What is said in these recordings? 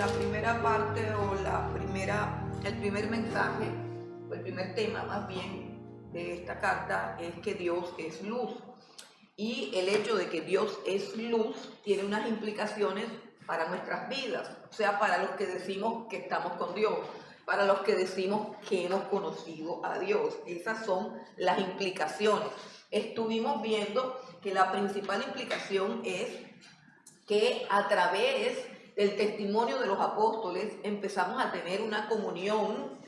la primera parte el primer mensaje, o el primer tema más bien de esta carta es que Dios es luz. Y el hecho de que Dios es luz tiene unas implicaciones para nuestras vidas, o sea, para los que decimos que estamos con Dios, para los que decimos que hemos conocido a Dios. Esas son las implicaciones. Estuvimos viendo que la principal implicación es que a través del testimonio de los apóstoles empezamos a tener una comunión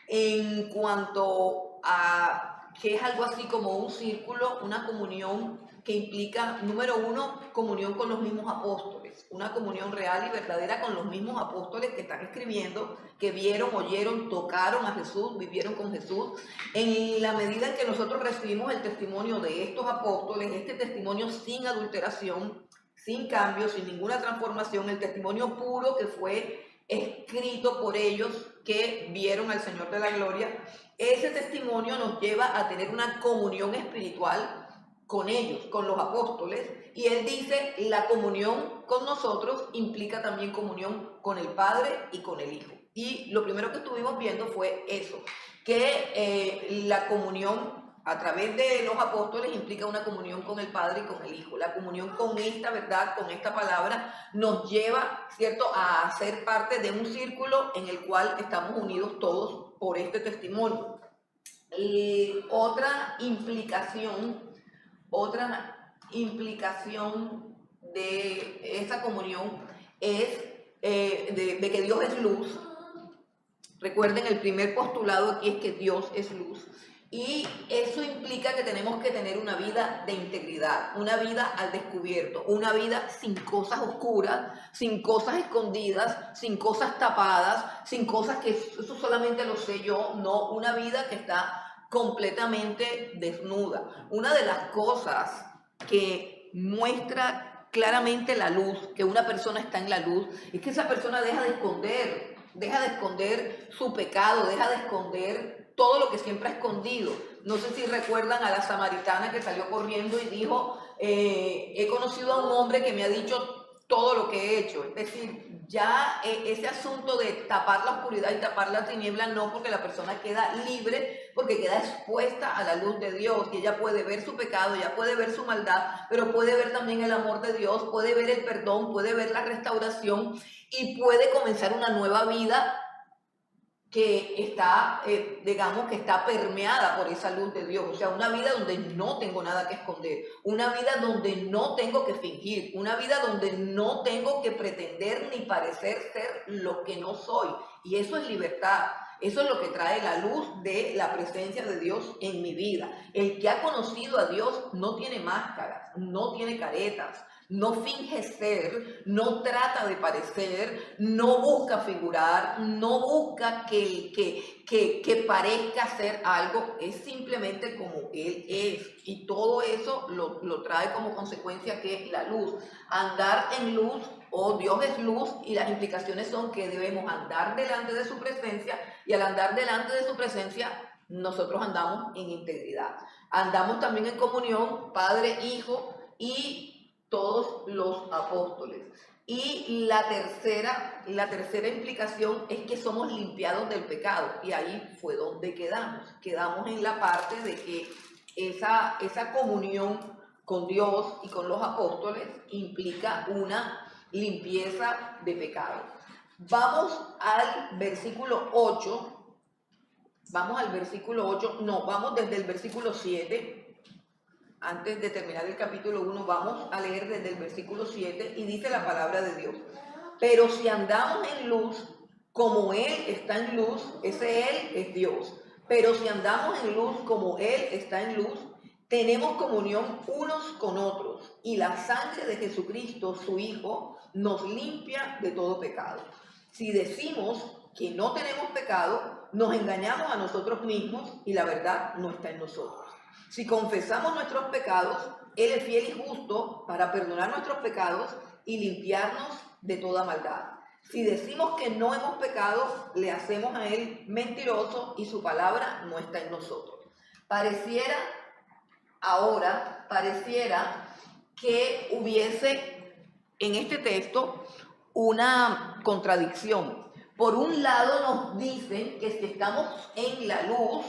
en cuanto a que es algo así como un círculo, una comunión que implica, número uno, comunión con los mismos apóstoles, una comunión real y verdadera con los mismos apóstoles que están escribiendo, que vieron, oyeron, tocaron a Jesús, vivieron con Jesús. En la medida en que nosotros recibimos el testimonio de estos apóstoles, este testimonio sin adulteración, sin cambio, sin ninguna transformación, el testimonio puro que fue escrito por ellos que vieron al Señor de la Gloria, ese testimonio nos lleva a tener una comunión espiritual con ellos, con los apóstoles, y él dice, la comunión con nosotros implica también comunión con el Padre y con el Hijo. Y lo primero que estuvimos viendo fue eso, que la comunión a través de los apóstoles implica una comunión con el Padre y con el Hijo. La comunión con esta verdad, con esta palabra, nos lleva, ¿cierto?, a ser parte de un círculo en el cual estamos unidos todos por este testimonio. Otra implicación de esa comunión es de que Dios es luz. Recuerden, el primer postulado aquí es que Dios es luz. Y eso implica que tenemos que tener una vida de integridad, una vida al descubierto, una vida sin cosas oscuras, sin cosas escondidas, sin cosas tapadas, sin cosas que eso solamente lo sé yo, no, una vida que está completamente desnuda. Una de las cosas que muestra claramente la luz, que una persona está en la luz, es que esa persona deja de esconder su pecado, deja de esconder todo lo que siempre ha escondido. No sé si recuerdan a la samaritana que salió corriendo y dijo, he conocido a un hombre que me ha dicho todo lo que he hecho. Es decir, ya ese asunto de tapar la oscuridad y tapar la tiniebla no, porque la persona queda libre, porque queda expuesta a la luz de Dios y ella puede ver su pecado, ella puede ver su maldad, pero puede ver también el amor de Dios, puede ver el perdón, puede ver la restauración y puede comenzar una nueva vida que está, digamos, que está permeada por esa luz de Dios. O sea, una vida donde no tengo nada que esconder, una vida donde no tengo que fingir, una vida donde no tengo que pretender ni parecer ser lo que no soy. Y eso es libertad. Eso es lo que trae la luz de la presencia de Dios en mi vida. El que ha conocido a Dios no tiene máscaras, no tiene caretas, no finge ser, no trata de parecer, no busca figurar, no busca que parezca ser algo, es simplemente como Él es. Y todo eso lo trae como consecuencia que la luz, andar en luz, o Dios es luz, y las implicaciones son que debemos andar delante de su presencia, y al andar delante de su presencia, nosotros andamos en integridad. Andamos también en comunión, Padre, Hijo y todos los apóstoles. Y la tercera implicación es que somos limpiados del pecado. Y ahí fue donde quedamos. Quedamos en la parte de que esa comunión con Dios y con los apóstoles implica una limpieza de pecado. Vamos al versículo 8. Vamos desde el versículo 7. Antes de terminar el capítulo 1, vamos a leer desde el versículo 7 y dice la palabra de Dios. Pero si andamos en luz, como Él está en luz, ese Él es Dios. Pero si andamos en luz, como Él está en luz, tenemos comunión unos con otros. Y la sangre de Jesucristo, su Hijo, nos limpia de todo pecado. Si decimos que no tenemos pecado, nos engañamos a nosotros mismos y la verdad no está en nosotros. Si confesamos nuestros pecados, Él es fiel y justo para perdonar nuestros pecados y limpiarnos de toda maldad. Si decimos que no hemos pecado, le hacemos a Él mentiroso y su palabra no está en nosotros. Pareciera que hubiese en este texto una contradicción. Por un lado nos dicen que si estamos en la luz,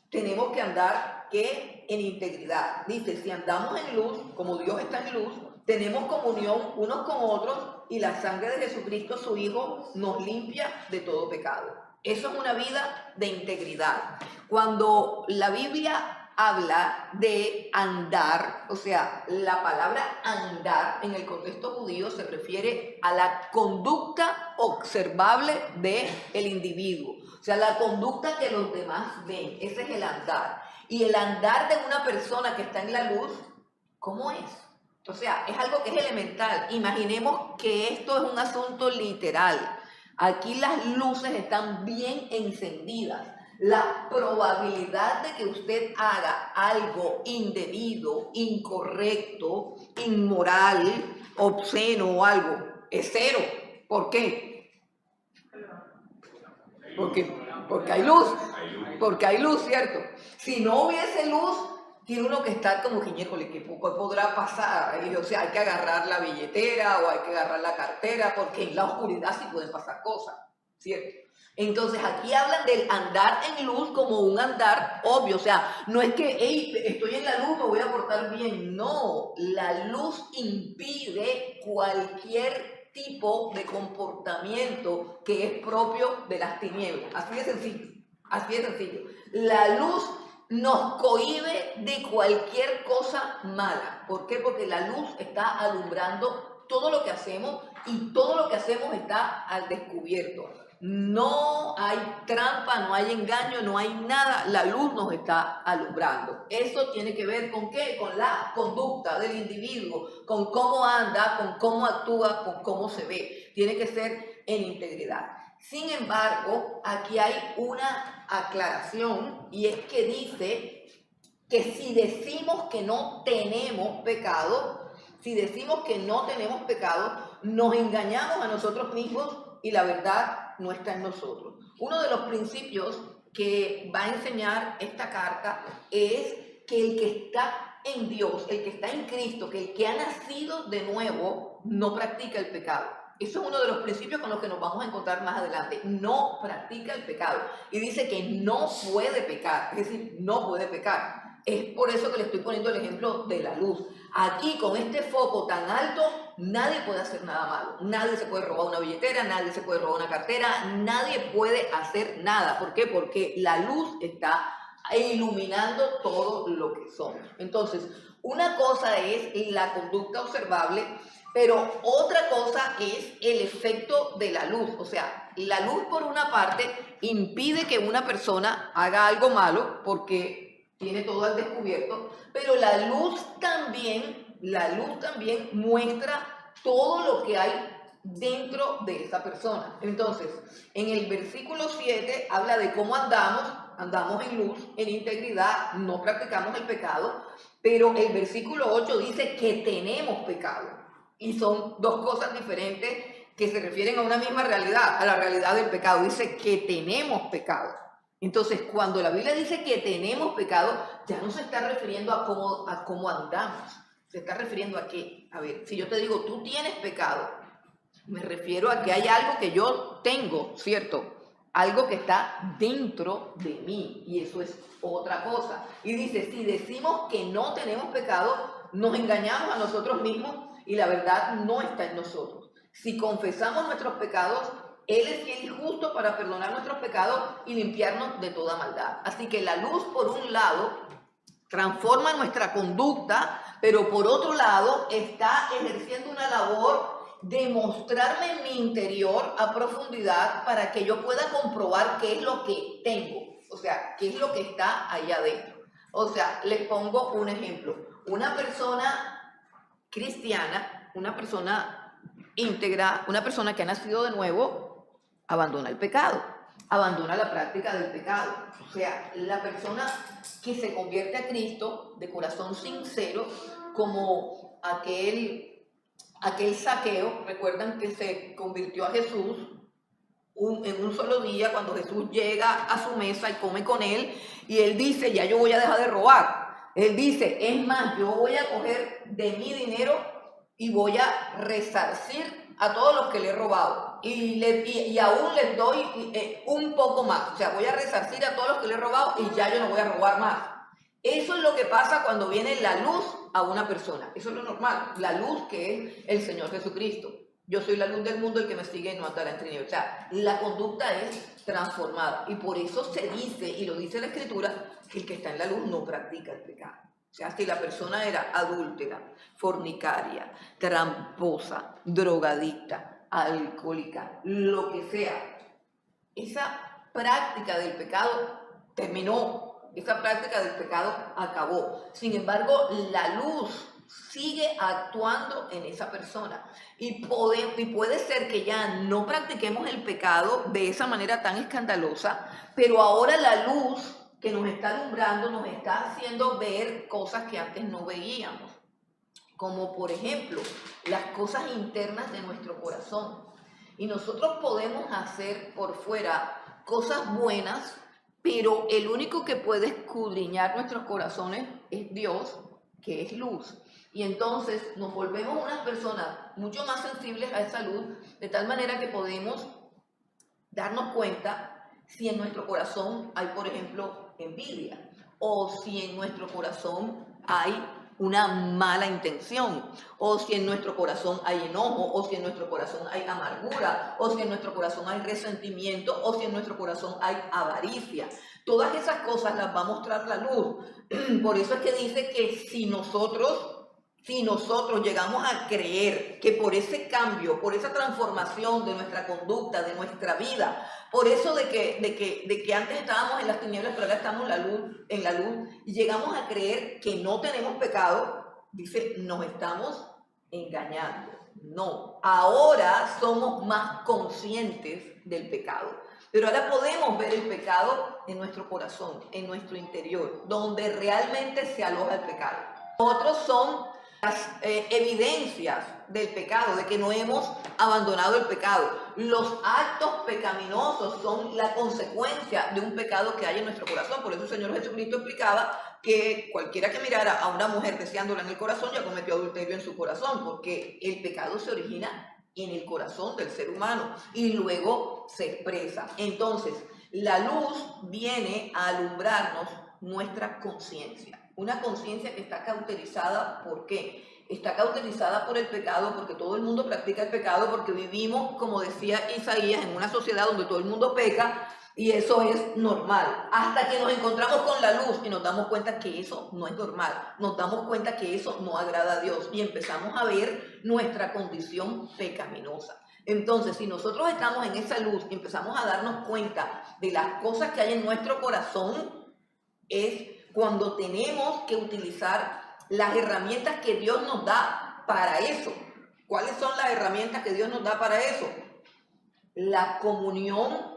tenemos que andar en integridad. Dice, si andamos en luz, como Dios está en luz, tenemos comunión unos con otros y la sangre de Jesucristo, su Hijo, nos limpia de todo pecado. Eso es una vida de integridad. Cuando la Biblia habla de andar, o sea, la palabra andar en el contexto judío se refiere a la conducta observable del individuo, o sea, la conducta que los demás ven. Ese es el andar. Y el andar de una persona que está en la luz, ¿cómo es? O sea, es algo que es elemental. Imaginemos que esto es un asunto literal. Aquí las luces están bien encendidas. La probabilidad de que usted haga algo indebido, incorrecto, inmoral, obsceno o algo es cero. ¿Por qué? Porque hay luz. Porque hay luz, ¿cierto? Si no hubiese luz, tiene uno que estar como que, híjole, ¿qué podrá pasar? O sea, hay que agarrar la billetera o hay que agarrar la cartera, porque en la oscuridad sí pueden pasar cosas, ¿cierto? Entonces aquí hablan del andar en luz como un andar obvio, o sea, no es que, hey, estoy en la luz, me voy a portar bien. No, la luz impide cualquier tipo de comportamiento que es propio de las tinieblas. Así de sencillo, así de sencillo. La luz nos cohíbe de cualquier cosa mala. ¿Por qué? Porque la luz está alumbrando todo lo que hacemos y todo lo que hacemos está al descubierto. No hay trampa, no hay engaño, no hay nada. La luz nos está alumbrando. Eso tiene que ver con ¿qué? Con la conducta del individuo, con cómo anda, con cómo actúa, con cómo se ve. Tiene que ser en integridad. Sin embargo, aquí hay una aclaración y es que dice que si decimos que no tenemos pecado, nos engañamos a nosotros mismos y la verdad no está en nosotros. Uno de los principios que va a enseñar esta carta es que el que está en Dios, el que está en Cristo, que el que ha nacido de nuevo, no practica el pecado. Eso es uno de los principios con los que nos vamos a encontrar más adelante. No practica el pecado. Y dice que no puede pecar, es decir, no puede pecar. Es por eso que le estoy poniendo el ejemplo de la luz. Aquí, con este foco tan alto, nadie puede hacer nada malo. Nadie se puede robar una billetera, nadie se puede robar una cartera, nadie puede hacer nada. ¿Por qué? Porque la luz está iluminando todo lo que somos. Entonces, una cosa es la conducta observable, pero otra cosa es el efecto de la luz. O sea, la luz por una parte impide que una persona haga algo malo porque tiene todo al descubierto, pero la luz también muestra todo lo que hay dentro de esa persona. Entonces, en el versículo 7 habla de cómo andamos en luz, en integridad, no practicamos el pecado, pero el versículo 8 dice que tenemos pecado. Y son dos cosas diferentes que se refieren a una misma realidad, a la realidad del pecado. Dice que tenemos pecado. Entonces, cuando la Biblia dice que tenemos pecado, ya no se está refiriendo a cómo andamos. Se está refiriendo a qué. A ver, si yo te digo, tú tienes pecado, me refiero a que hay algo que yo tengo, ¿cierto? Algo que está dentro de mí, y eso es otra cosa. Y dice, si decimos que no tenemos pecado, nos engañamos a nosotros mismos y la verdad no está en nosotros. Si confesamos nuestros pecados, Él es fiel y justo para perdonar nuestros pecados y limpiarnos de toda maldad. Así que la luz, por un lado, transforma nuestra conducta, pero por otro lado, está ejerciendo una labor de mostrarme en mi interior a profundidad para que yo pueda comprobar qué es lo que tengo. O sea, qué es lo que está allá adentro. O sea, les pongo un ejemplo. Una persona cristiana, una persona íntegra, una persona que ha nacido de nuevo, abandona el pecado, abandona la práctica del pecado. O sea, la persona que se convierte a Cristo de corazón sincero, como aquel Zaqueo, recuerdan que se convirtió a Jesús en un solo día cuando Jesús llega a su mesa y come con él, y él dice, ya yo voy a dejar de robar. Él dice, es más, yo voy a coger de mi dinero y voy a resarcir a todos los que le he robado. y aún les doy un poco más. O sea, voy a resarcir a todos los que le he robado y ya yo no voy a robar más. Eso es lo que pasa cuando viene la luz a una persona. Eso es lo normal. La luz que es el Señor Jesucristo. Yo soy la luz del mundo, el que me sigue no andará en tinieblas. O sea, la conducta es transformada. Y por eso se dice, y lo dice la Escritura, que el que está en la luz no practica el pecado. O sea, si la persona era adúltera, fornicaria, tramposa, drogadicta, alcohólica, lo que sea, esa práctica del pecado terminó. Esa práctica del pecado acabó. Sin embargo, la luz sigue actuando en esa persona. Y puede ser que ya no practiquemos el pecado de esa manera tan escandalosa, pero ahora la luz que nos está alumbrando nos está haciendo ver cosas que antes no veíamos. Como por ejemplo, las cosas internas de nuestro corazón. Y nosotros podemos hacer por fuera cosas buenas, pero el único que puede escudriñar nuestros corazones es Dios, que es luz. Y entonces nos volvemos unas personas mucho más sensibles a esa luz, de tal manera que podemos darnos cuenta si en nuestro corazón hay, por ejemplo, envidia, o si en nuestro corazón hay una mala intención, o si en nuestro corazón hay enojo, o si en nuestro corazón hay amargura, o si en nuestro corazón hay resentimiento, o si en nuestro corazón hay avaricia. Todas esas cosas las va a mostrar la luz. Por eso es que dice que si nosotros llegamos a creer que por ese cambio, por esa transformación de nuestra conducta, de nuestra vida, por eso de que antes estábamos en las tinieblas, pero ahora estamos en la luz, y llegamos a creer que no tenemos pecado, dice, nos estamos engañando. No, ahora somos más conscientes del pecado. Pero ahora podemos ver el pecado en nuestro corazón, en nuestro interior, donde realmente se aloja el pecado. Otros son las evidencias del pecado, de que no hemos abandonado el pecado. Los actos pecaminosos son la consecuencia de un pecado que hay en nuestro corazón. Por eso el Señor Jesucristo explicaba que cualquiera que mirara a una mujer deseándola en el corazón ya cometió adulterio en su corazón, porque el pecado se origina en el corazón del ser humano y luego se expresa. Entonces, la luz viene a alumbrarnos nuestra conciencia. Una conciencia que está cauterizada, ¿por qué? Está cauterizada por el pecado, porque todo el mundo practica el pecado, porque vivimos, como decía Isaías, en una sociedad donde todo el mundo peca, y eso es normal. Hasta que nos encontramos con la luz y nos damos cuenta que eso no es normal. Nos damos cuenta que eso no agrada a Dios y empezamos a ver nuestra condición pecaminosa. Entonces, si nosotros estamos en esa luz y empezamos a darnos cuenta de las cosas que hay en nuestro corazón, es cuando tenemos que utilizar las herramientas que Dios nos da para eso. ¿Cuáles son las herramientas que Dios nos da para eso? La comunión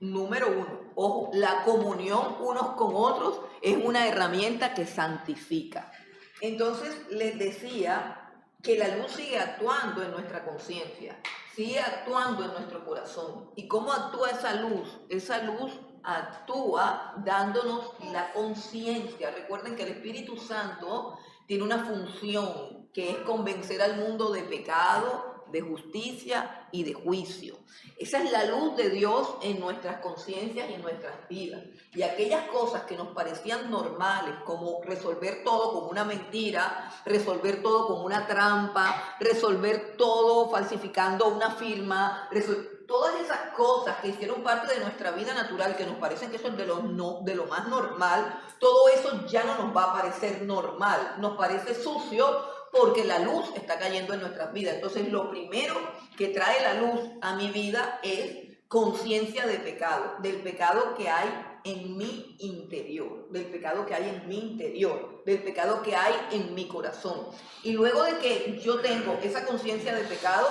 número uno. Ojo, la comunión unos con otros es una herramienta que santifica. Entonces les decía que la luz sigue actuando en nuestra conciencia, sigue actuando en nuestro corazón. ¿Y cómo actúa esa luz? Esa luz actúa dándonos la conciencia. Recuerden que el Espíritu Santo tiene una función que es convencer al mundo de pecado, de justicia y de juicio. Esa es la luz de Dios en nuestras conciencias y en nuestras vidas. Y aquellas cosas que nos parecían normales, como resolver todo con una mentira, resolver todo con una trampa, resolver todo falsificando una firma, todas esas cosas que hicieron parte de nuestra vida natural, que nos parecen que son de lo más normal, todo eso ya no nos va a parecer normal, nos parece sucio, porque la luz está cayendo en nuestras vidas. Entonces, lo primero que trae la luz a mi vida es conciencia de pecado, del pecado que hay en mi interior, del pecado que hay en mi interior, del pecado que hay en mi corazón. Y luego de que yo tengo esa conciencia de pecado,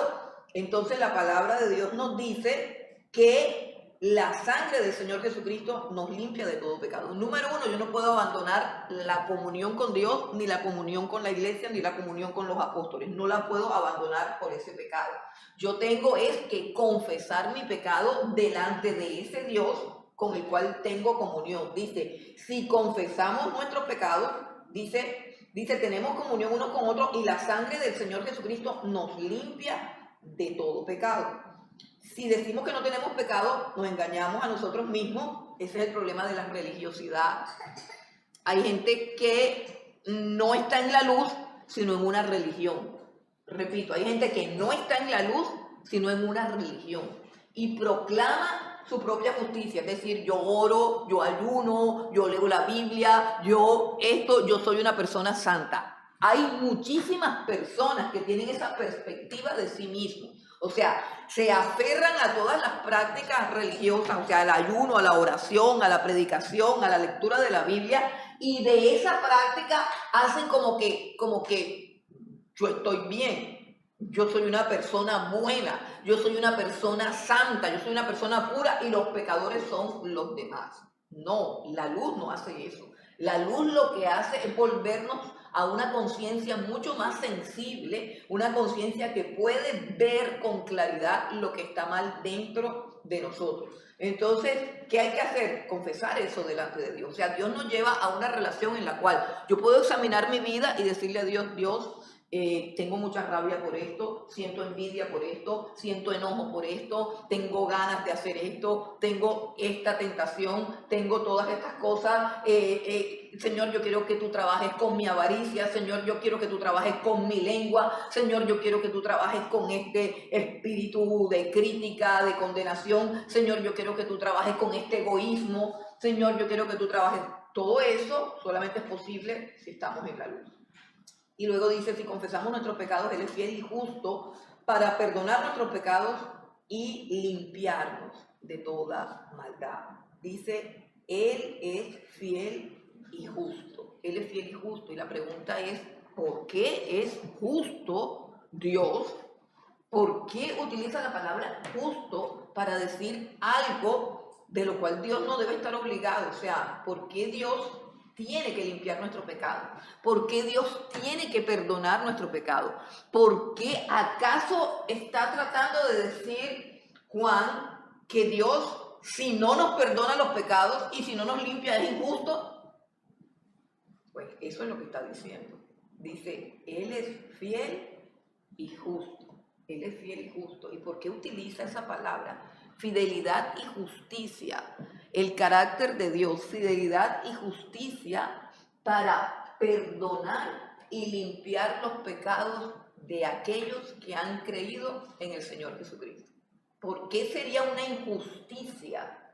entonces la palabra de Dios nos dice que la sangre del Señor Jesucristo nos limpia de todo pecado. Número uno, yo no puedo abandonar la comunión con Dios, ni la comunión con la iglesia, ni la comunión con los apóstoles. No la puedo abandonar por ese pecado. Yo tengo que confesar mi pecado delante de ese Dios con el cual tengo comunión. Dice, si confesamos nuestros pecados, dice, tenemos comunión unos con otros y la sangre del Señor Jesucristo nos limpia de todo pecado. Si decimos que no tenemos pecado, nos engañamos a nosotros mismos. Ese es el problema de la religiosidad. Hay gente que no está en la luz, sino en una religión. Repito, hay gente que no está en la luz, sino en una religión. Y proclama su propia justicia. Es decir, yo oro, yo ayuno, yo leo la Biblia, yo soy una persona santa. Hay muchísimas personas que tienen esa perspectiva de sí mismos. O sea, se aferran a todas las prácticas religiosas, o sea, al ayuno, a la oración, a la predicación, a la lectura de la Biblia, y de esa práctica hacen como que yo estoy bien, yo soy una persona buena, yo soy una persona santa, yo soy una persona pura y los pecadores son los demás. No, la luz no hace eso. La luz lo que hace es volvernos a una conciencia mucho más sensible, una conciencia que puede ver con claridad lo que está mal dentro de nosotros. Entonces, ¿qué hay que hacer? Confesar eso delante de Dios. O sea, Dios nos lleva a una relación en la cual yo puedo examinar mi vida y decirle a Dios, Dios, tengo mucha rabia por esto, siento envidia por esto, siento enojo por esto, tengo ganas de hacer esto, tengo esta tentación, tengo todas estas cosas. Señor, yo quiero que tú trabajes con mi avaricia. Señor, yo quiero que tú trabajes con mi lengua. Señor, yo quiero que tú trabajes con este espíritu de crítica, de condenación. Señor, yo quiero que tú trabajes con este egoísmo. Señor, yo quiero que tú trabajes. Todo eso solamente es posible si estamos en la luz. Y luego dice, si confesamos nuestros pecados, Él es fiel y justo para perdonar nuestros pecados y limpiarnos de toda maldad. Dice, Él es fiel y justo. Él es fiel y justo. Y la pregunta es, ¿por qué es justo Dios? ¿Por qué utiliza la palabra justo para decir algo de lo cual Dios no debe estar obligado? O sea, ¿por qué Dios tiene que limpiar nuestro pecado? ¿Por qué Dios tiene que perdonar nuestro pecado? ¿Por qué acaso está tratando de decir Juan que Dios, si no nos perdona los pecados y si no nos limpia, es injusto? Pues eso es lo que está diciendo. Dice, Él es fiel y justo. Él es fiel y justo. ¿Y por qué utiliza esa palabra? Fidelidad y justicia. El carácter de Dios, fidelidad y justicia para perdonar y limpiar los pecados de aquellos que han creído en el Señor Jesucristo. ¿Por qué sería una injusticia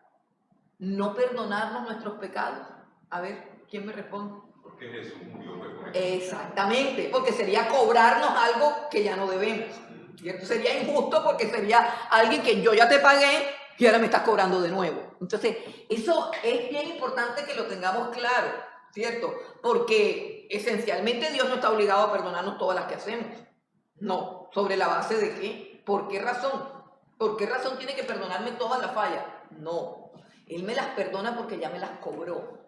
no perdonarnos nuestros pecados? A ver, ¿quién me responde? Porque Jesús murió por eso. Exactamente, porque sería cobrarnos algo que ya no debemos. ¿Cierto? Sería injusto porque sería alguien que yo ya te pagué y ahora me estás cobrando de nuevo. Entonces, eso es bien importante que lo tengamos claro, ¿cierto? Porque esencialmente Dios no está obligado a perdonarnos todas las que hacemos. No, ¿sobre la base de qué? ¿Por qué razón? ¿Por qué razón tiene que perdonarme todas las fallas? No, Él me las perdona porque ya me las cobró.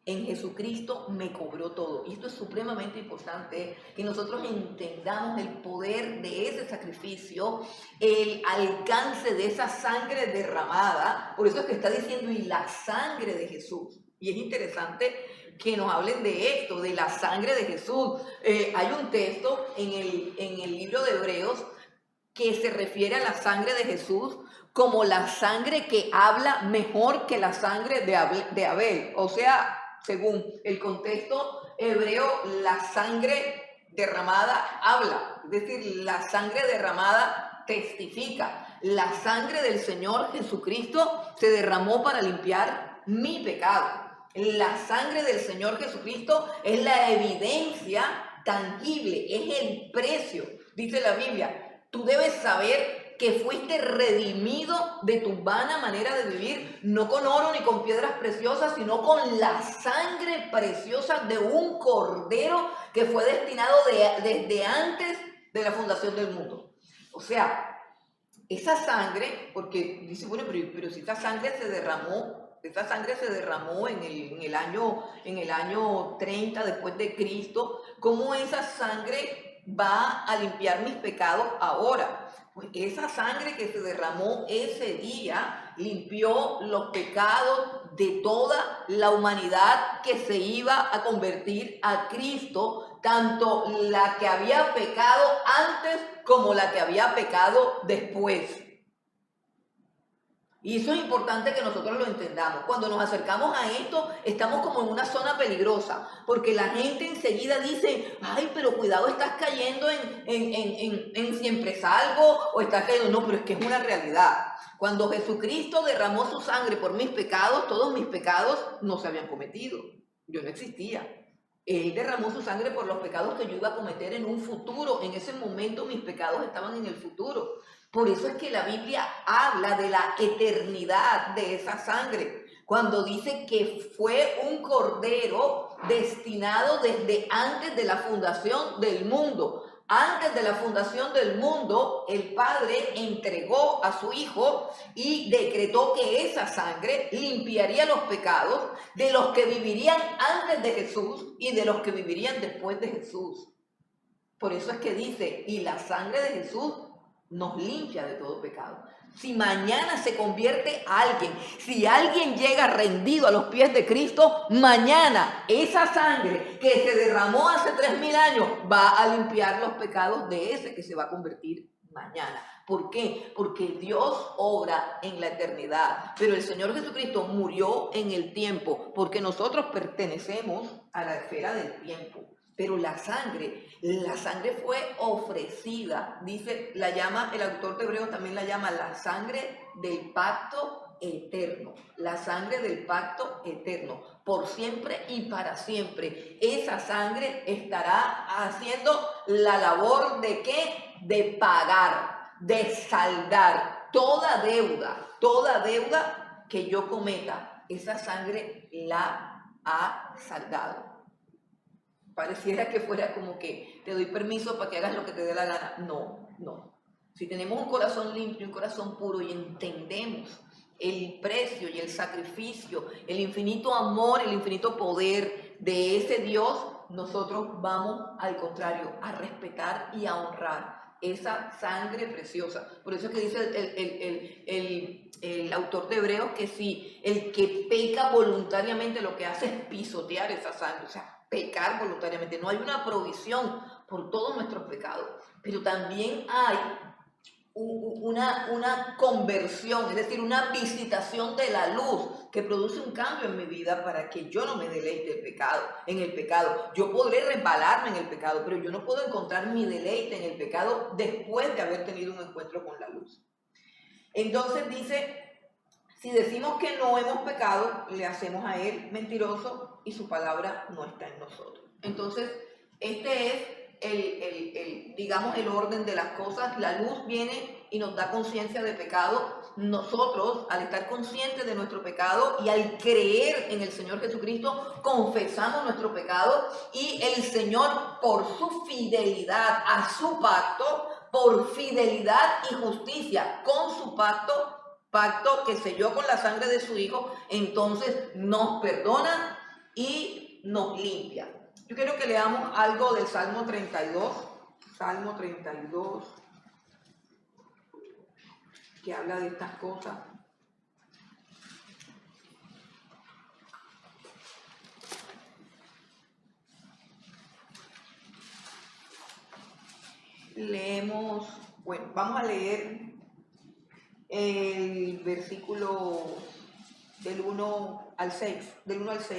En Jesucristo me cobró todo. Y esto es supremamente importante, que nosotros entendamos el poder de ese sacrificio, el alcance de esa sangre derramada. Por eso es que está diciendo, y la sangre de Jesús. Y es interesante que nos hablen de esto, de la sangre de Jesús. Hay un texto en el libro de Hebreos que se refiere a la sangre de Jesús como la sangre que habla mejor que la sangre de Abel. O sea, según el contexto hebreo, la sangre derramada habla, es decir, la sangre derramada testifica. La sangre del Señor Jesucristo se derramó para limpiar mi pecado. La sangre del Señor Jesucristo es la evidencia tangible, es el precio. Dice la Biblia, tú debes saber que fuiste redimido de tu vana manera de vivir, no con oro ni con piedras preciosas, sino con la sangre preciosa de un cordero que fue destinado desde antes de la fundación del mundo. O sea, esa sangre, porque dice, bueno, pero si esa sangre se derramó en el año 30 después de Cristo, ¿cómo esa sangre va a limpiar mis pecados ahora? Pues esa sangre que se derramó ese día limpió los pecados de toda la humanidad que se iba a convertir a Cristo, tanto la que había pecado antes como la que había pecado después. Y eso es importante que nosotros lo entendamos. Cuando nos acercamos a esto, estamos como en una zona peligrosa, porque la gente enseguida dice, ay, pero cuidado, estás cayendo en siempre salvo, o estás cayendo, no, pero es que es una realidad. Cuando Jesucristo derramó su sangre por mis pecados, todos mis pecados no se habían cometido. Yo no existía. Él derramó su sangre por los pecados que yo iba a cometer en un futuro. En ese momento mis pecados estaban en el futuro. Por eso es que la Biblia habla de la eternidad de esa sangre. Cuando dice que fue un cordero destinado desde antes de la fundación del mundo. Antes de la fundación del mundo, el Padre entregó a su Hijo y decretó que esa sangre limpiaría los pecados de los que vivirían antes de Jesús y de los que vivirían después de Jesús. Por eso es que dice, y la sangre de Jesús nos limpia de todo pecado. Si mañana se convierte alguien, si alguien llega rendido a los pies de Cristo, mañana esa sangre que se derramó hace 3000 años va a limpiar los pecados de ese que se va a convertir mañana. ¿Por qué? Porque Dios obra en la eternidad, pero el Señor Jesucristo murió en el tiempo, porque nosotros pertenecemos a la esfera del tiempo. Pero la sangre fue ofrecida, dice, la llama, el autor de Hebreos también la llama la sangre del pacto eterno, la sangre del pacto eterno, por siempre y para siempre. Esa sangre estará haciendo la labor de ¿qué? De pagar, de saldar toda deuda que yo cometa, esa sangre la ha saldado. Pareciera que fuera como que te doy permiso para que hagas lo que te dé la gana. No, no. Si tenemos un corazón limpio, un corazón puro y entendemos el precio y el sacrificio, el infinito amor, el infinito poder de ese Dios, nosotros vamos al contrario a respetar y a honrar esa sangre preciosa. Por eso es que dice el autor de Hebreos que si el que peca voluntariamente lo que hace es pisotear esa sangre, o sea, pecar voluntariamente. No hay una provisión por todos nuestros pecados, pero también hay una conversión, es decir, una visitación de la luz que produce un cambio en mi vida para que yo no me deleite en el pecado. Yo podré resbalarme en el pecado, pero yo no puedo encontrar mi deleite en el pecado después de haber tenido un encuentro con la luz. Entonces dice, si decimos que no hemos pecado, le hacemos a él mentiroso y su palabra no está en nosotros. Entonces, este es digamos, el orden de las cosas. La luz viene y nos da conciencia de pecado. Nosotros, al estar conscientes de nuestro pecado y al creer en el Señor Jesucristo, confesamos nuestro pecado y el Señor, por su fidelidad a su pacto, por fidelidad y justicia con su pacto que selló con la sangre de su Hijo, entonces nos perdona y nos limpia. Yo quiero que leamos algo del Salmo 32, que habla de estas cosas. Leemos, bueno, vamos a leer el versículo del 1 al 6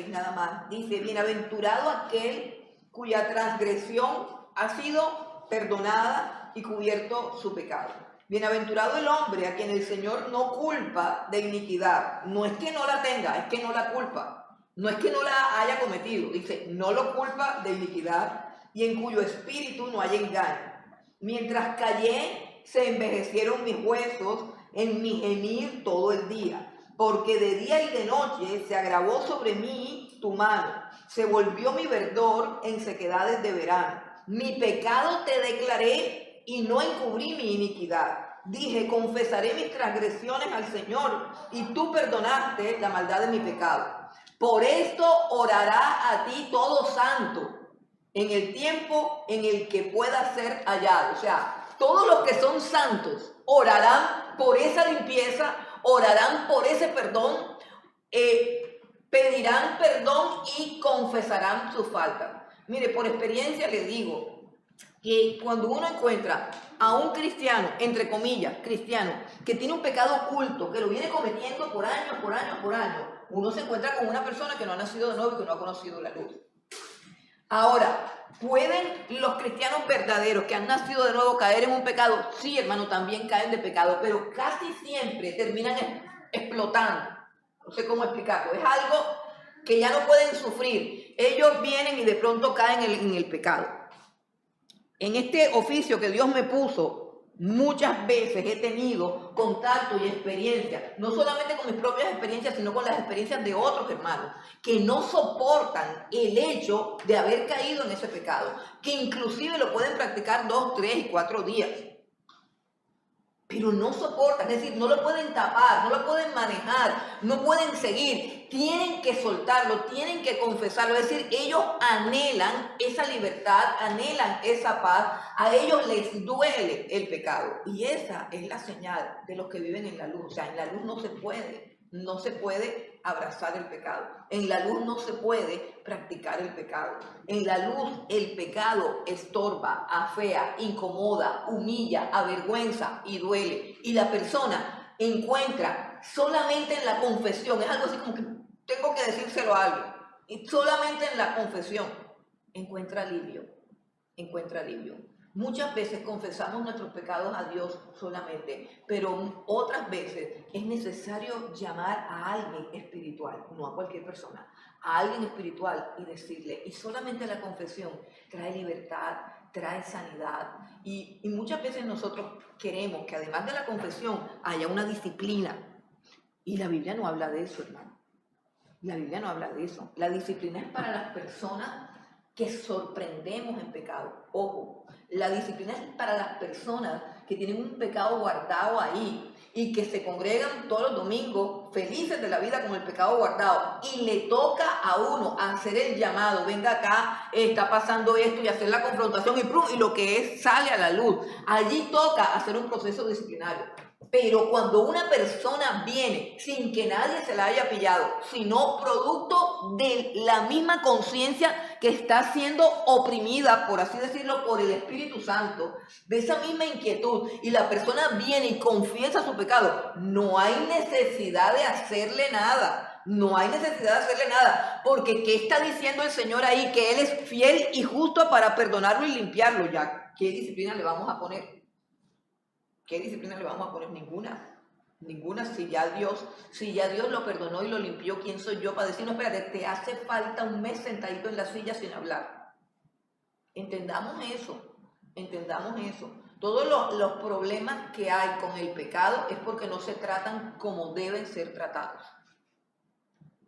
nada más. Dice, bienaventurado aquel cuya transgresión ha sido perdonada y cubierto su pecado. Bienaventurado el hombre a quien el Señor no culpa de iniquidad. No es que no la tenga, es que no la culpa. No es que no la haya cometido. Dice, no lo culpa de iniquidad y en cuyo espíritu no hay engaño. Mientras callé, se envejecieron mis huesos en mi gemir todo el día, porque de día y de noche se agravó sobre mí tu mano, se volvió mi verdor en sequedades de verano. Mi pecado te declaré y no encubrí mi iniquidad. Dije, confesaré mis transgresiones al Señor, y tú perdonaste la maldad de mi pecado. Por esto orará a ti todo santo, en el tiempo en el que pueda ser hallado. O sea, todos los que son santos orarán por esa limpieza, orarán por ese perdón, pedirán perdón y confesarán sus faltas. Mire, por experiencia les digo, que cuando uno encuentra a un cristiano, entre comillas, cristiano, que tiene un pecado oculto, que lo viene cometiendo por años, uno se encuentra con una persona que no ha nacido de nuevo y que no ha conocido la luz. Ahora, ¿pueden los cristianos verdaderos que han nacido de nuevo caer en un pecado? Sí, hermano, también caen de pecado, pero casi siempre terminan explotando. No sé cómo explicarlo. Es algo que ya no pueden sufrir. Ellos vienen y de pronto caen en el pecado. En este oficio que Dios me puso, muchas veces he tenido contacto y experiencia, no solamente con mis propias experiencias, sino con las experiencias de otros hermanos, que no soportan el hecho de haber caído en ese pecado, que inclusive lo pueden practicar 2, 3 y 4 días. Pero no soportan, es decir, no lo pueden tapar, no lo pueden manejar, no pueden seguir, tienen que soltarlo, tienen que confesarlo, es decir, ellos anhelan esa libertad, anhelan esa paz, a ellos les duele el pecado y esa es la señal de los que viven en la luz, o sea, en la luz no se puede abrazar el pecado, en la luz no se puede practicar el pecado, en la luz el pecado estorba, afea, incomoda, humilla, avergüenza y duele, y la persona encuentra solamente en la confesión, es algo así como que tengo que decírselo a alguien, y solamente en la confesión encuentra alivio. Muchas veces confesamos nuestros pecados a Dios solamente, pero otras veces es necesario llamar a alguien espiritual, no a cualquier persona, a alguien espiritual y decirle, y solamente la confesión trae libertad, trae sanidad, y muchas veces nosotros queremos que además de la confesión haya una disciplina, y la Biblia no habla de eso, hermano. La Biblia no habla de eso. La disciplina es para las personas que sorprendemos en pecado. Ojo, la disciplina es para las personas que tienen un pecado guardado ahí y que se congregan todos los domingos felices de la vida con el pecado guardado y le toca a uno hacer el llamado, venga acá, está pasando esto y hacer la confrontación y lo que es sale a la luz. Allí toca hacer un proceso disciplinario. Pero cuando una persona viene sin que nadie se la haya pillado, sino producto de la misma conciencia que está siendo oprimida, por así decirlo, por el Espíritu Santo, de esa misma inquietud, y la persona viene y confiesa su pecado, no hay necesidad de hacerle nada. No hay necesidad de hacerle nada, porque ¿qué está diciendo el Señor ahí? Que Él es fiel y justo para perdonarlo y limpiarlo. Ya, ¿qué disciplina le vamos a poner? ¿Qué disciplina le vamos a poner? Ninguna. Si ya Dios lo perdonó y lo limpió, ¿quién soy yo para decir, no, espérate, te hace falta un mes sentadito en la silla sin hablar? Entendamos eso. Todos los problemas que hay con el pecado es porque no se tratan como deben ser tratados.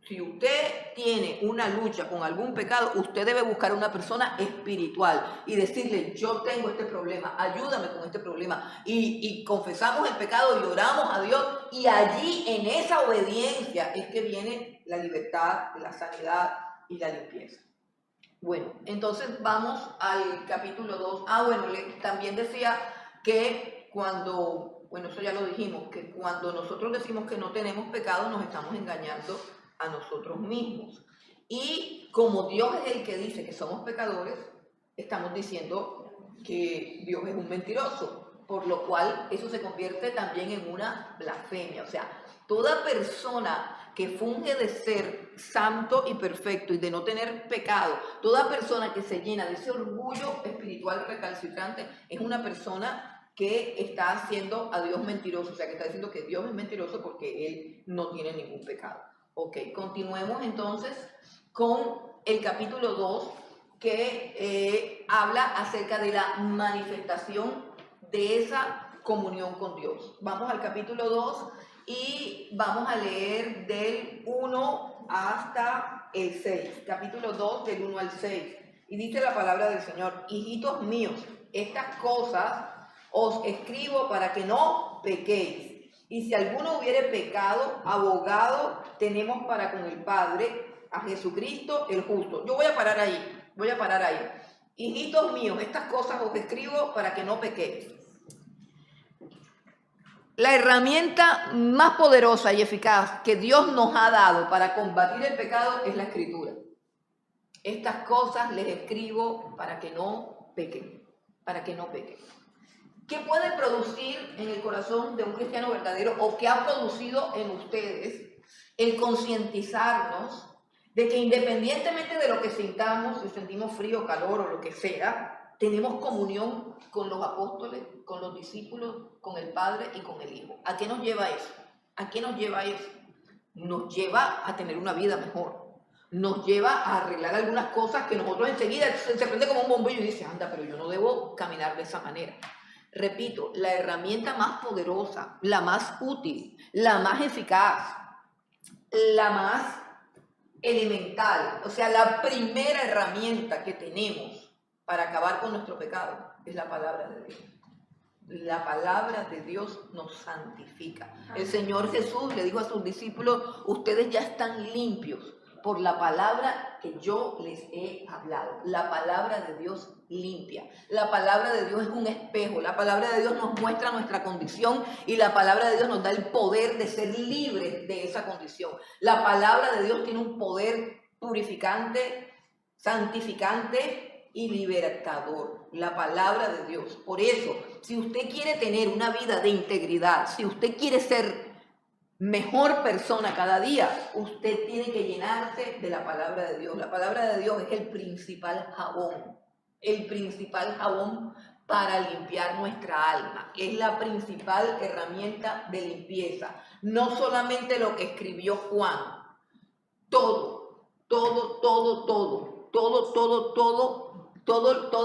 Si usted tiene una lucha con algún pecado, usted debe buscar a una persona espiritual y decirle, yo tengo este problema, ayúdame con este problema. Y confesamos el pecado y oramos a Dios, y allí en esa obediencia es que viene la libertad, la sanidad y la limpieza. Bueno, entonces vamos al capítulo 2. También decía que eso ya lo dijimos, que cuando nosotros decimos que no tenemos pecado, nos estamos engañando a nosotros mismos. Y como Dios es el que dice que somos pecadores, estamos diciendo que Dios es un mentiroso, por lo cual eso se convierte también en una blasfemia. O sea, toda persona que funge de ser santo y perfecto y de no tener pecado, toda persona que se llena de ese orgullo espiritual recalcitrante, es una persona que está haciendo a Dios mentiroso, o sea, que está diciendo que Dios es mentiroso porque Él no tiene ningún pecado. Ok, continuemos entonces con el capítulo 2, que habla acerca de la manifestación de esa comunión con Dios. Vamos al capítulo 2 y vamos a leer del 1 hasta el 6. Capítulo 2 del 1 al 6. Y dice la palabra del Señor: hijitos míos, estas cosas os escribo para que no pequéis. Y si alguno hubiere pecado, abogado tenemos para con el Padre, a Jesucristo el justo. Yo voy a parar ahí. Hijitos míos, estas cosas os escribo para que no pequéis. La herramienta más poderosa y eficaz que Dios nos ha dado para combatir el pecado es la Escritura. Estas cosas les escribo para que no pequen. para que no peque. ¿Qué puede producir en el corazón de un cristiano verdadero o qué ha producido en ustedes el concientizarnos de que independientemente de lo que sintamos, si sentimos frío, calor o lo que sea, tenemos comunión con los apóstoles, con los discípulos, con el Padre y con el Hijo? ¿A qué nos lleva eso? ¿A qué nos lleva eso? Nos lleva a tener una vida mejor. Nos lleva a arreglar algunas cosas que nosotros enseguida se prende como un bombillo y dice, anda, pero yo no debo caminar de esa manera. Repito, la herramienta más poderosa, la más útil, la más eficaz, la más elemental, o sea, la primera herramienta que tenemos para acabar con nuestro pecado es la palabra de Dios. La palabra de Dios nos santifica. El Señor Jesús le dijo a sus discípulos, ustedes ya están limpios por la palabra que yo les he hablado. La palabra de Dios limpia. La palabra de Dios es un espejo. La palabra de Dios nos muestra nuestra condición y la palabra de Dios nos da el poder de ser libres de esa condición. La palabra de Dios tiene un poder purificante, santificante y libertador. La palabra de Dios. Por eso, si usted quiere tener una vida de integridad, si usted quiere ser mejor persona cada día, usted tiene que llenarse de la palabra de Dios. La palabra de Dios es el principal jabón para limpiar nuestra alma. Es la principal herramienta de limpieza. No solamente lo que escribió Juan, toda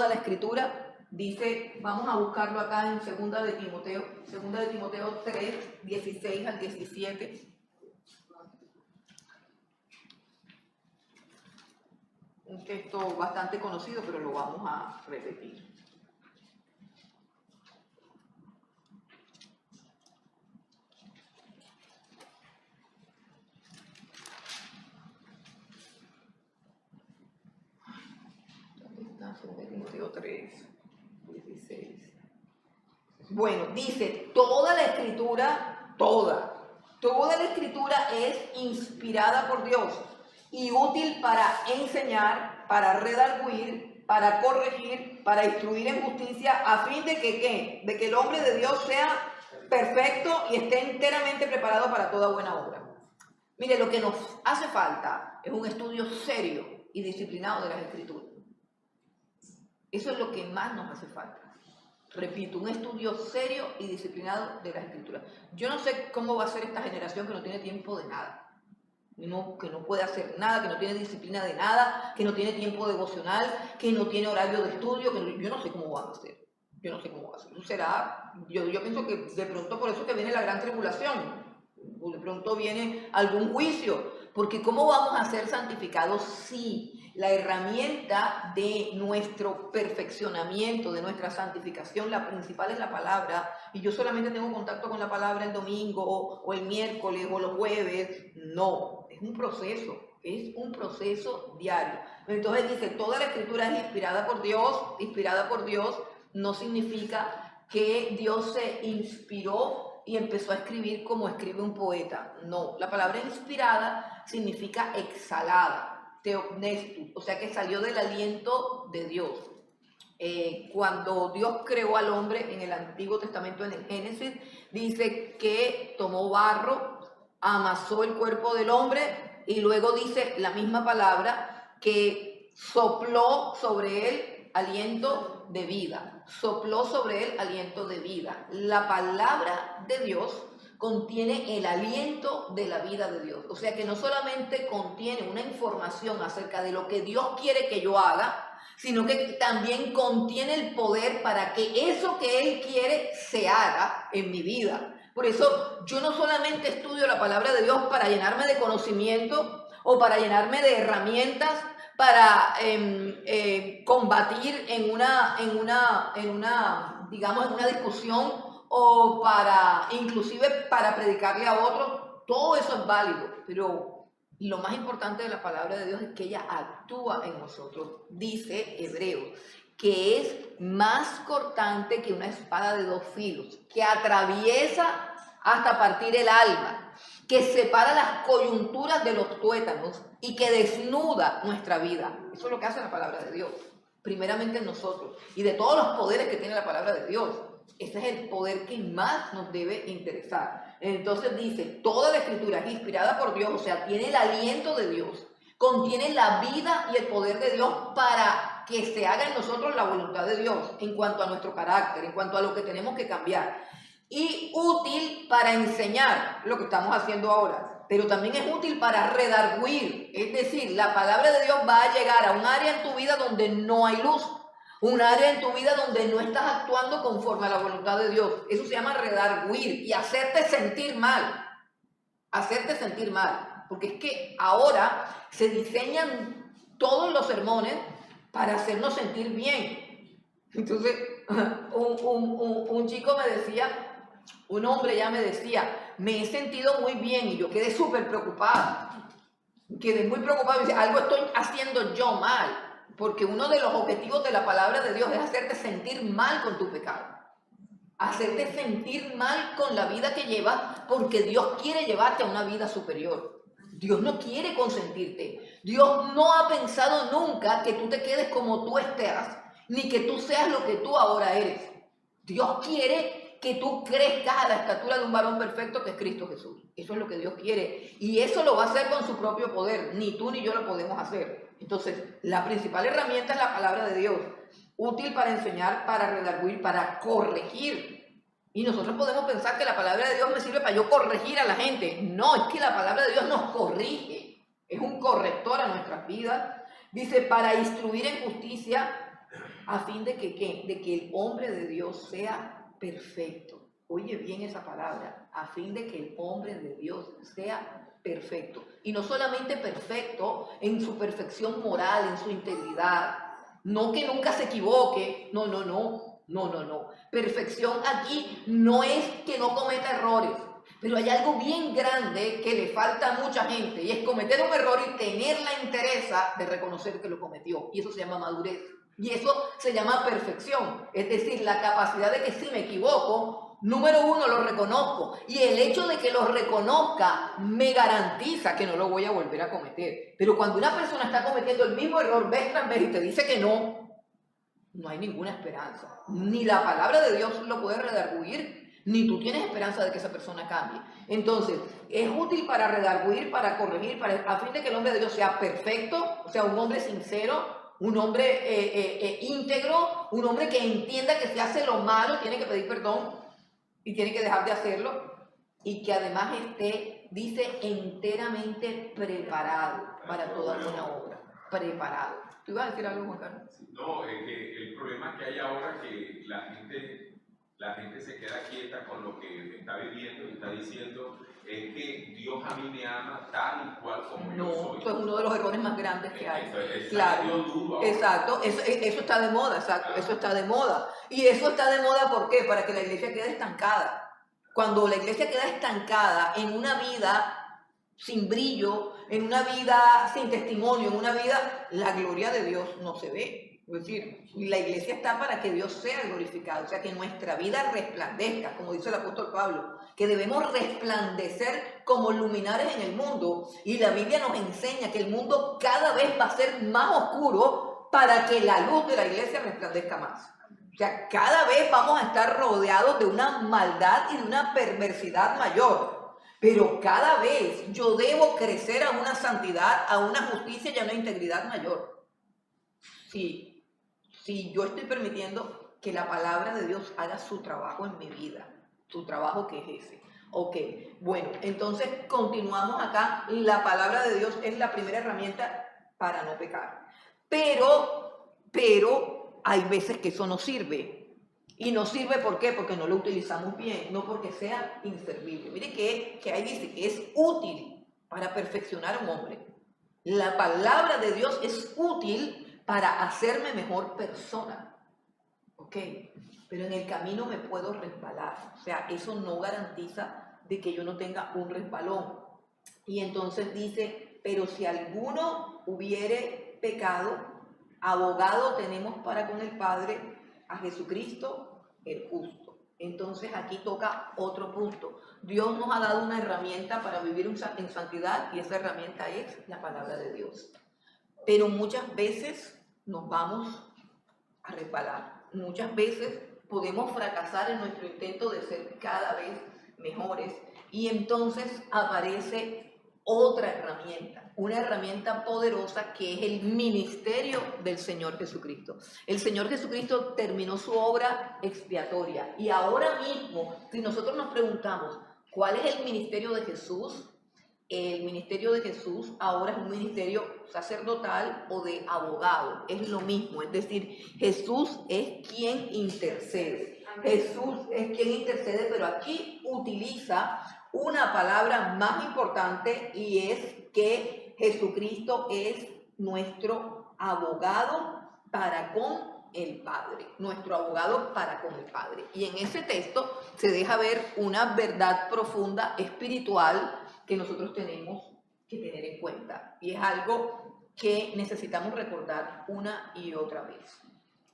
la escritura. Dice, vamos a buscarlo acá en 2 de Timoteo 3, 16 al 17. Un texto bastante conocido, pero lo vamos a repetir. ¿Dónde está 2 de Timoteo 3, 16? Bueno, dice, toda la escritura es inspirada por Dios y útil para enseñar, para redarguir, para corregir, para instruir en justicia, a fin de que ¿qué? De que el hombre de Dios sea perfecto y esté enteramente preparado para toda buena obra. Mire, lo que nos hace falta es un estudio serio y disciplinado de las escrituras. Eso es lo que más nos hace falta. Repito, un estudio serio y disciplinado de las escrituras. Yo no sé cómo va a ser esta generación que no tiene tiempo de nada. Que no puede hacer nada, que no tiene disciplina de nada, que no tiene tiempo devocional, que no tiene horario de estudio, yo no sé cómo van a hacer. Eso será, yo pienso que de pronto por eso que viene la gran tribulación, o de pronto viene algún juicio, porque ¿cómo vamos a ser santificados si la herramienta de nuestro perfeccionamiento, de nuestra santificación, la principal es la palabra, y yo solamente tengo contacto con la palabra el domingo o el miércoles o los jueves? No, es un proceso diario. Entonces dice, toda la escritura es inspirada por Dios no significa que Dios se inspiró y empezó a escribir como escribe un poeta. No, la palabra inspirada significa exhalada. Teopnestus, o sea que salió del aliento de Dios. Cuando Dios creó al hombre en el Antiguo Testamento, en el Génesis, dice que tomó barro, amasó el cuerpo del hombre y luego dice la misma palabra que sopló sobre él aliento de vida. La palabra de Dios contiene el aliento de la vida de Dios. O sea que no solamente contiene una información acerca de lo que Dios quiere que yo haga, sino que también contiene el poder para que eso que Él quiere se haga en mi vida. Por eso yo no solamente estudio la palabra de Dios para llenarme de conocimiento o para llenarme de herramientas para combatir en una discusión o inclusive para predicarle a otros. Todo eso es válido, pero lo más importante de la palabra de Dios es que ella actúa en nosotros. Dice Hebreos que es más cortante que una espada de 2 filos, que atraviesa hasta partir el alma, que separa las coyunturas de los tuétanos y que desnuda nuestra vida. Eso es lo que hace la palabra de Dios. primeramente en nosotros, y de todos los poderes que tiene la palabra de Dios. Ese es el poder que más nos debe interesar. Entonces dice, toda la escritura es inspirada por Dios, o sea, tiene el aliento de Dios, contiene la vida y el poder de Dios para que se haga en nosotros la voluntad de Dios en cuanto a nuestro carácter, en cuanto a lo que tenemos que cambiar. Y útil para enseñar lo que estamos haciendo ahora, pero también es útil para redarguir. Es decir, la palabra de Dios va a llegar a un área en tu vida donde no hay luz, un área en tu vida donde no estás actuando conforme a la voluntad de Dios. Eso se llama redarguir y hacerte sentir mal. Hacerte sentir mal. Porque es que ahora se diseñan todos los sermones para hacernos sentir bien. Entonces, un chico me decía, un hombre ya me decía, me he sentido muy bien, y yo quedé súper preocupada. Quedé muy preocupada y dice, algo estoy haciendo yo mal. Porque uno de los objetivos de la palabra de Dios es hacerte sentir mal con tu pecado. Hacerte sentir mal con la vida que llevas, porque Dios quiere llevarte a una vida superior. Dios no quiere consentirte. Dios no ha pensado nunca que tú te quedes como tú estás, ni que tú seas lo que tú ahora eres. Dios quiere que tú crezcas a la estatura de un varón perfecto que es Cristo Jesús. Eso es lo que Dios quiere. Y eso lo va a hacer con su propio poder. Ni tú ni yo lo podemos hacer. Entonces, la principal herramienta es la palabra de Dios. Útil para enseñar, para redarguir, para corregir. Y nosotros podemos pensar que la palabra de Dios me sirve para yo corregir a la gente. No, es que la palabra de Dios nos corrige. Es un corrector a nuestras vidas. Dice, para instruir en justicia, a fin de que, ¿qué? De que el hombre de Dios sea perfecto. Oye bien esa palabra, a fin de que el hombre de Dios sea perfecto. Y no solamente perfecto en su perfección moral, en su integridad. No que nunca se equivoque. No. Perfección aquí no es que no cometa errores. Pero hay algo bien grande que le falta a mucha gente, y es cometer un error y tener la entereza de reconocer que lo cometió. Y eso se llama madurez. Y eso se llama perfección. Es decir, la capacidad de que si me equivoco, número uno, lo reconozco. Y el hecho de que lo reconozca me garantiza que no lo voy a volver a cometer. Pero cuando una persona está cometiendo el mismo error vez tras vez y te dice que no hay ninguna esperanza. Ni la palabra de Dios lo puede redarguir, ni tú tienes esperanza de que esa persona cambie. Entonces, es útil para redarguir, para corregir, a fin de que el hombre de Dios sea perfecto, o sea, un hombre sincero, un hombre íntegro, un hombre que entienda que si hace lo malo tiene que pedir perdón y tiene que dejar de hacerlo, y que además esté, dice, enteramente preparado para toda buena obra. Preparado. ¿Tú ibas a decir algo, Juan Carlos? No, es que el problema que hay ahora es que la gente se queda quieta con lo que está viviendo y está diciendo, es que Dios a mí me ama tal y cual como yo soy. No, eso es uno de los errores más grandes que hay. Eso Claro, exacto, eso está de moda, exacto, eso está de moda. Y eso está de moda, ¿por qué? Para que la iglesia quede estancada. Cuando la iglesia queda estancada en una vida sin brillo, en una vida sin testimonio, en una vida, la gloria de Dios no se ve. Es decir, la iglesia está para que Dios sea glorificado, o sea, que nuestra vida resplandezca, como dice el apóstol Pablo, que debemos resplandecer como luminares en el mundo. Y la Biblia nos enseña que el mundo cada vez va a ser más oscuro para que la luz de la iglesia resplandezca más. O sea, cada vez vamos a estar rodeados de una maldad y de una perversidad mayor. Pero cada vez yo debo crecer a una santidad, a una justicia y a una integridad mayor. Si yo estoy permitiendo que la palabra de Dios haga su trabajo en mi vida, su trabajo que es ese. Ok, bueno, entonces continuamos acá. La palabra de Dios es la primera herramienta para no pecar. Pero hay veces que eso no sirve. Y no sirve, ¿por qué? Porque no lo utilizamos bien, no porque sea inservible. Mire que ahí dice que es útil para perfeccionar a un hombre. La palabra de Dios es útil para hacerme mejor persona. Ok, pero en el camino me puedo resbalar. O sea, eso no garantiza de que yo no tenga un resbalón. Y entonces dice, pero si alguno hubiere pecado, abogado tenemos para con el Padre a Jesucristo el justo. Entonces aquí toca otro punto. Dios nos ha dado una herramienta para vivir en santidad, y esa herramienta es la palabra de Dios. Pero muchas veces nos vamos a resbalar. Muchas veces podemos fracasar en nuestro intento de ser cada vez mejores y entonces aparece otra herramienta, una herramienta poderosa que es el ministerio del Señor Jesucristo. El Señor Jesucristo terminó su obra expiatoria y ahora mismo, si nosotros nos preguntamos, ¿cuál es el ministerio de Jesús? El ministerio de Jesús ahora es un ministerio sacerdotal o de abogado, es lo mismo, es decir, Jesús es quien intercede. Jesús es quien intercede, pero aquí utiliza una palabra más importante y es que Jesucristo es nuestro abogado para con el Padre, nuestro abogado para con el Padre. Y en ese texto se deja ver una verdad profunda espiritual que nosotros tenemos que tener en cuenta. Y es algo que necesitamos recordar una y otra vez.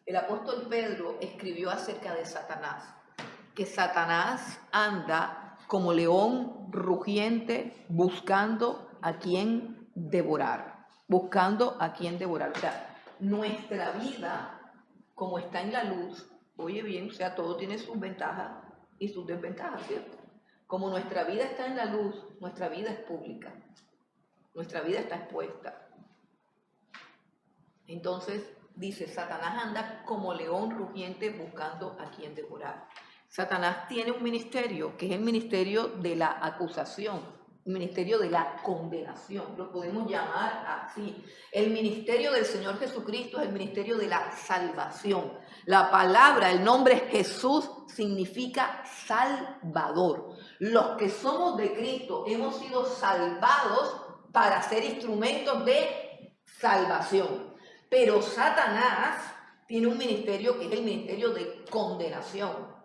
El apóstol Pedro escribió acerca de Satanás, que Satanás anda como león rugiente buscando a quien devorar, buscando a quien devorar. O sea, nuestra vida, como está en la luz, oye bien, o sea, todo tiene sus ventajas y sus desventajas, ¿cierto? Como nuestra vida está en la luz, nuestra vida es pública, nuestra vida está expuesta. Entonces, dice, Satanás anda como león rugiente buscando a quien devorar. Satanás tiene un ministerio, que es el ministerio de la acusación, el ministerio de la condenación, lo podemos llamar así. El ministerio del Señor Jesucristo es el ministerio de la salvación. La palabra, el nombre Jesús significa Salvador. Los que somos de Cristo hemos sido salvados para ser instrumentos de salvación. Pero Satanás tiene un ministerio que es el ministerio de condenación.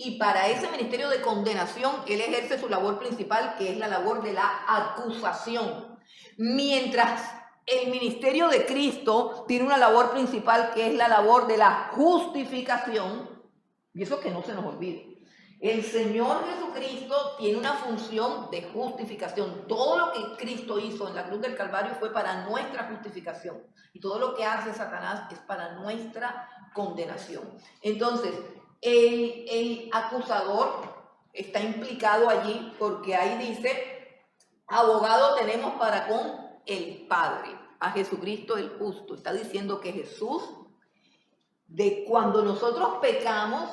Y para ese ministerio de condenación, él ejerce su labor principal, que es la labor de la acusación. Mientras el ministerio de Cristo tiene una labor principal, que es la labor de la justificación, y eso que no se nos olvide. El Señor Jesucristo tiene una función de justificación. Todo lo que Cristo hizo en la cruz del Calvario fue para nuestra justificación. Y todo lo que hace Satanás es para nuestra condenación. Entonces, el acusador está implicado allí porque ahí dice, abogado tenemos para con el Padre, a Jesucristo el justo. Está diciendo que Jesús, de cuando nosotros pecamos,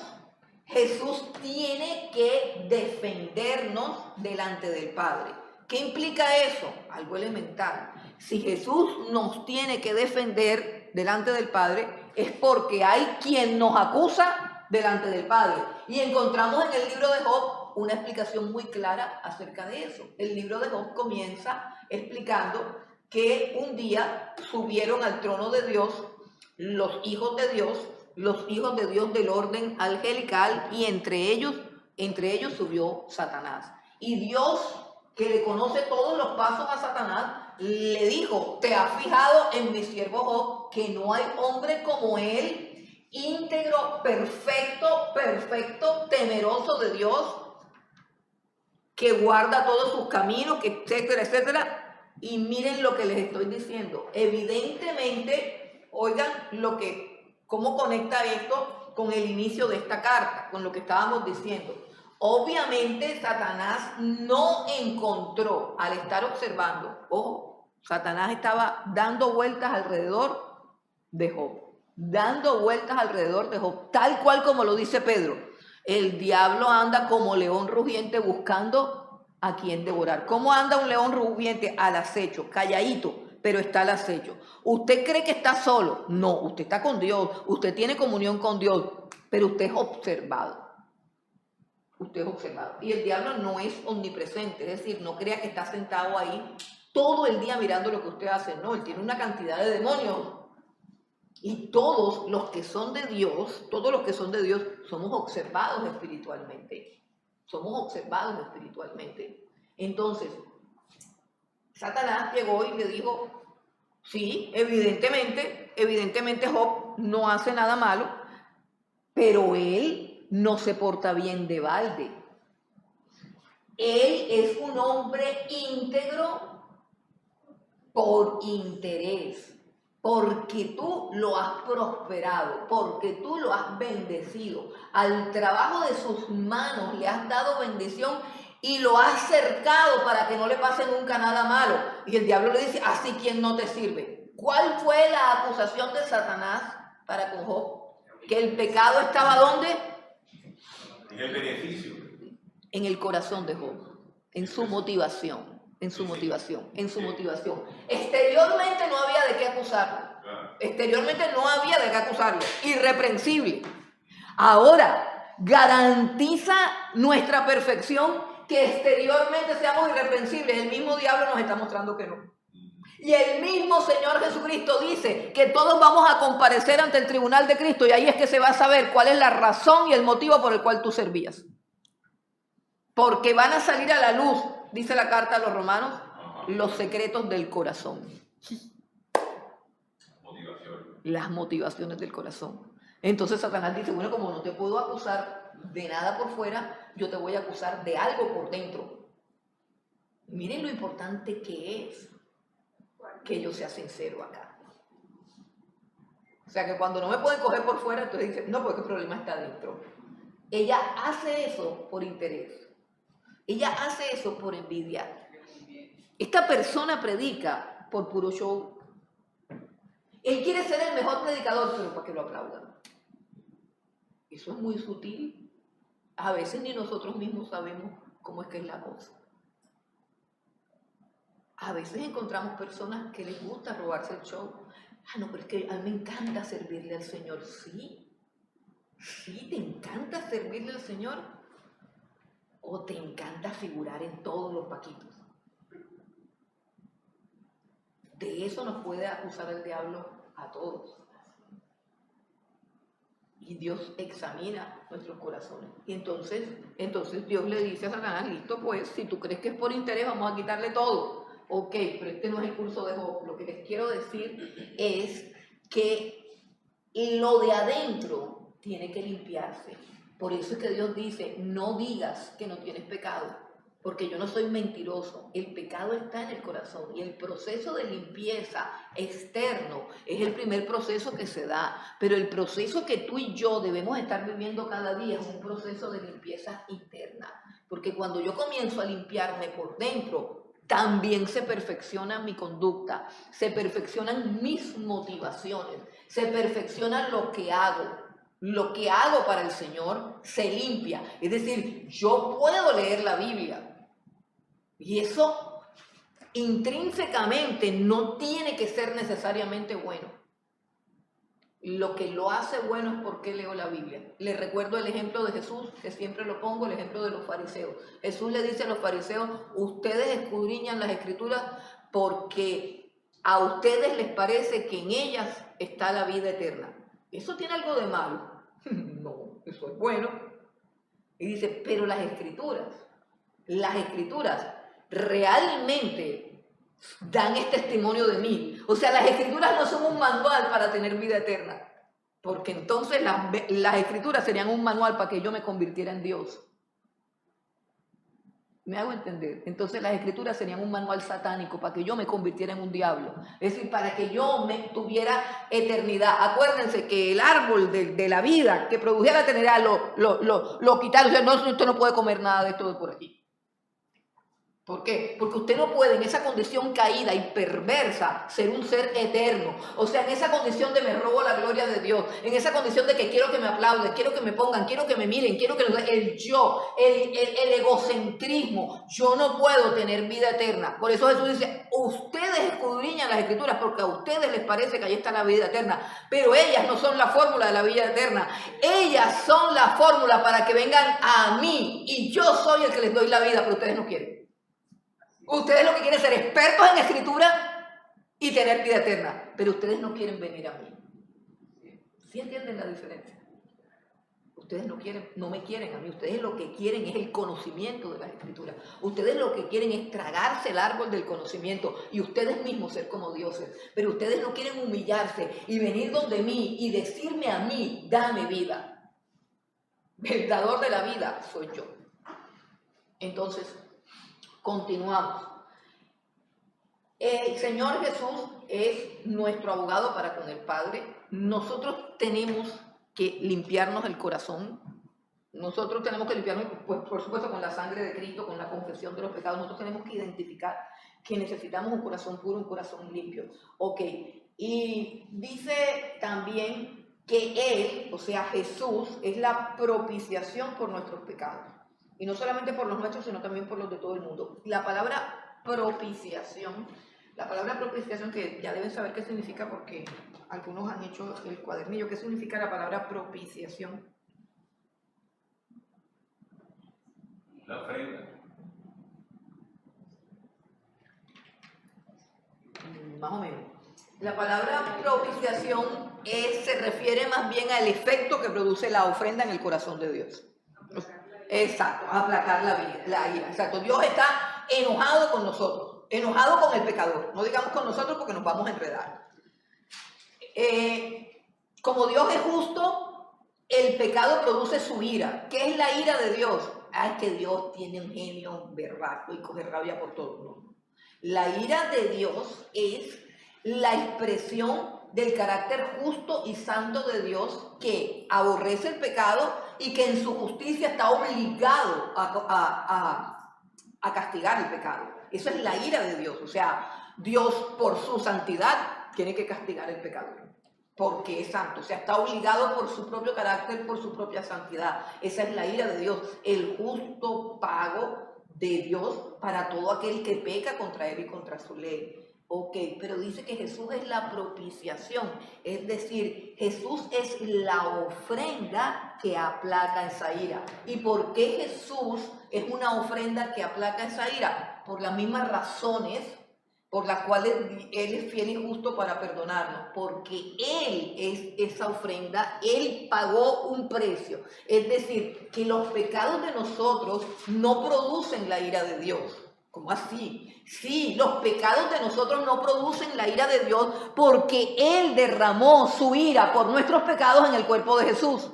Jesús tiene que defendernos delante del Padre. ¿Qué implica eso? Algo elemental. Si Jesús nos tiene que defender delante del Padre, es porque hay quien nos acusa delante del Padre. Y encontramos en el libro de Job una explicación muy clara acerca de eso. El libro de Job comienza explicando que un día subieron al trono de Dios los hijos de Dios del orden angelical, y entre ellos subió Satanás. Y Dios, que le conoce todos los pasos a Satanás, le dijo, ¿te has fijado en mi siervo Job, que no hay hombre como él, íntegro, perfecto, temeroso de Dios, que guarda todos sus caminos, que etcétera, etcétera? Y miren lo que les estoy diciendo. Evidentemente, oigan cómo conecta esto con el inicio de esta carta, con lo que estábamos diciendo. Obviamente Satanás no encontró, al estar observando, ojo, Satanás estaba dando vueltas alrededor de Job, tal cual como lo dice Pedro. El diablo anda como león rugiente buscando a quien devorar. ¿Cómo anda un león rugiente? Al acecho, calladito, pero está al acecho. ¿Usted cree que está solo? No, usted está con Dios, usted tiene comunión con Dios, pero usted es observado. Y el diablo no es omnipresente, es decir, no crea que está sentado ahí todo el día mirando lo que usted hace. No, él tiene una cantidad de demonios. Y todos los que son de Dios, somos observados espiritualmente. Entonces, Satanás llegó y le dijo, sí, evidentemente Job no hace nada malo, pero él no se porta bien de balde. Él es un hombre íntegro por interés. porque tú lo has prosperado, porque tú lo has bendecido. Al trabajo de sus manos le has dado bendición y lo has cercado para que no le pase nunca nada malo. Y el diablo le dice, así quien no te sirve. ¿Cuál fue la acusación de Satanás para con Job? Que el pecado estaba ¿dónde? En el beneficio. En el corazón de Job, en su motivación, en su motivación, en su motivación. Exteriormente no había de qué acusarlo. Exteriormente no había de qué acusarlo. Irreprensible. Ahora, garantiza nuestra perfección que exteriormente seamos irreprensibles. El mismo diablo nos está mostrando que no. Y el mismo Señor Jesucristo dice que todos vamos a comparecer ante el tribunal de Cristo y ahí es que se va a saber cuál es la razón y el motivo por el cual tú servías. Porque van a salir a la luz, dice la carta a los romanos, los secretos del corazón. Las motivaciones del corazón. Entonces Satanás dice, bueno, como no te puedo acusar de nada por fuera, yo te voy a acusar de algo por dentro. Miren lo importante que es que yo sea sincero acá. O sea que cuando no me pueden coger por fuera, entonces dicen, no, porque el problema está dentro. Ella hace eso por interés. Ella hace eso por envidia. Esta persona predica por puro show. Él quiere ser el mejor predicador, pero para que lo aplaudan. Eso es muy sutil. A veces ni nosotros mismos sabemos cómo es que es la cosa. A veces encontramos personas que les gusta robarse el show. Ah, no, pero es que a mí me encanta servirle al Señor. ¿Sí? ¿Sí te encanta servirle al Señor? ¿O te encanta figurar en todos los paquitos? De eso nos puede acusar el diablo a todos. Y Dios examina nuestros corazones. Y entonces Dios le dice a Satanás, listo pues, si tú crees que es por interés, vamos a quitarle todo. Ok, pero este no es el curso de Job. Lo que les quiero decir es que lo de adentro tiene que limpiarse. Por eso es que Dios dice, no digas que no tienes pecado, porque yo no soy mentiroso. El pecado está en el corazón y el proceso de limpieza externo es el primer proceso que se da. Pero el proceso que tú y yo debemos estar viviendo cada día es un proceso de limpieza interna. Porque cuando yo comienzo a limpiarme por dentro, también se perfecciona mi conducta, se perfeccionan mis motivaciones, se perfecciona lo que hago. Lo que hago para el Señor se limpia. Es decir, yo puedo leer la Biblia. Y eso intrínsecamente no tiene que ser necesariamente bueno. Lo que lo hace bueno es porque leo la Biblia. Les recuerdo el ejemplo de Jesús, que siempre lo pongo, el ejemplo de los fariseos. Jesús le dice a los fariseos, ustedes escudriñan las Escrituras porque a ustedes les parece que en ellas está la vida eterna. ¿Eso tiene algo de malo? No, eso es bueno. Y dice, pero las escrituras realmente dan este testimonio de mí. O sea, las escrituras no son un manual para tener vida eterna, porque entonces las escrituras serían un manual para que yo me convirtiera en Dios. ¿Me hago entender? Entonces las escrituras serían un manual satánico para que yo me convirtiera en un diablo. Es decir, para que yo me tuviera eternidad. Acuérdense que el árbol de la vida que produjera eternidad lo quitaron. O sea, no, usted no puede comer nada de esto de por aquí. ¿Por qué? Porque usted no puede en esa condición caída y perversa ser un ser eterno. O sea, en esa condición de me robo la gloria de Dios, en esa condición de que quiero que me aplauden, quiero que me pongan, quiero que me miren, quiero que el yo, el egocentrismo, yo no puedo tener vida eterna. Por eso Jesús dice, ustedes escudriñan las escrituras porque a ustedes les parece que ahí está la vida eterna, pero ellas no son la fórmula de la vida eterna. Ellas son la fórmula para que vengan a mí y yo soy el que les doy la vida, pero ustedes no quieren. Ustedes lo que quieren es ser expertos en escritura y tener vida eterna, pero ustedes no quieren venir a mí. ¿Sí entienden la diferencia? Ustedes no me quieren a mí, ustedes lo que quieren es el conocimiento de las escrituras. Ustedes lo que quieren es tragarse el árbol del conocimiento y ustedes mismos ser como dioses, pero ustedes no quieren humillarse y venir donde mí y decirme a mí, dame vida. El dador de la vida soy yo. Entonces, continuamos. El Señor Jesús es nuestro abogado para con el Padre. Nosotros tenemos que limpiarnos el corazón. Nosotros tenemos que limpiarnos, pues, por supuesto, con la sangre de Cristo, con la confesión de los pecados. Nosotros tenemos que identificar que necesitamos un corazón puro, un corazón limpio. Ok, y dice también que Él, o sea, Jesús, es la propiciación por nuestros pecados. Y no solamente por los nuestros, sino también por los de todo el mundo. La palabra propiciación, que ya deben saber qué significa porque algunos han hecho el cuadernillo. ¿Qué significa la palabra propiciación? La ofrenda. Más o menos. La palabra propiciación se refiere más bien al efecto que produce la ofrenda en el corazón de Dios. Exacto, aplacar la ira. Exacto, Dios está enojado con nosotros, enojado con el pecador. No digamos con nosotros porque nos vamos a enredar. Como Dios es justo, el pecado produce su ira. ¿Qué es la ira de Dios? Es que Dios tiene un genio berraco y coge rabia por todo el mundo. La ira de Dios es la expresión del carácter justo y santo de Dios que aborrece el pecado y que en su justicia está obligado a castigar el pecado. Eso es la ira de Dios. O sea, Dios por su santidad tiene que castigar el pecado porque es santo. O sea, está obligado por su propio carácter, por su propia santidad. Esa es la ira de Dios, el justo pago de Dios para todo aquel que peca contra Él y contra su ley. Ok, pero dice que Jesús es la propiciación, es decir, Jesús es la ofrenda que aplaca esa ira. ¿Y por qué Jesús es una ofrenda que aplaca esa ira? Por las mismas razones por las cuales Él es fiel y justo para perdonarnos, porque Él es esa ofrenda, Él pagó un precio. Es decir, que los pecados de nosotros no producen la ira de Dios. ¿Cómo así? Sí, los pecados de nosotros no producen la ira de Dios porque Él derramó su ira por nuestros pecados en el cuerpo de Jesús.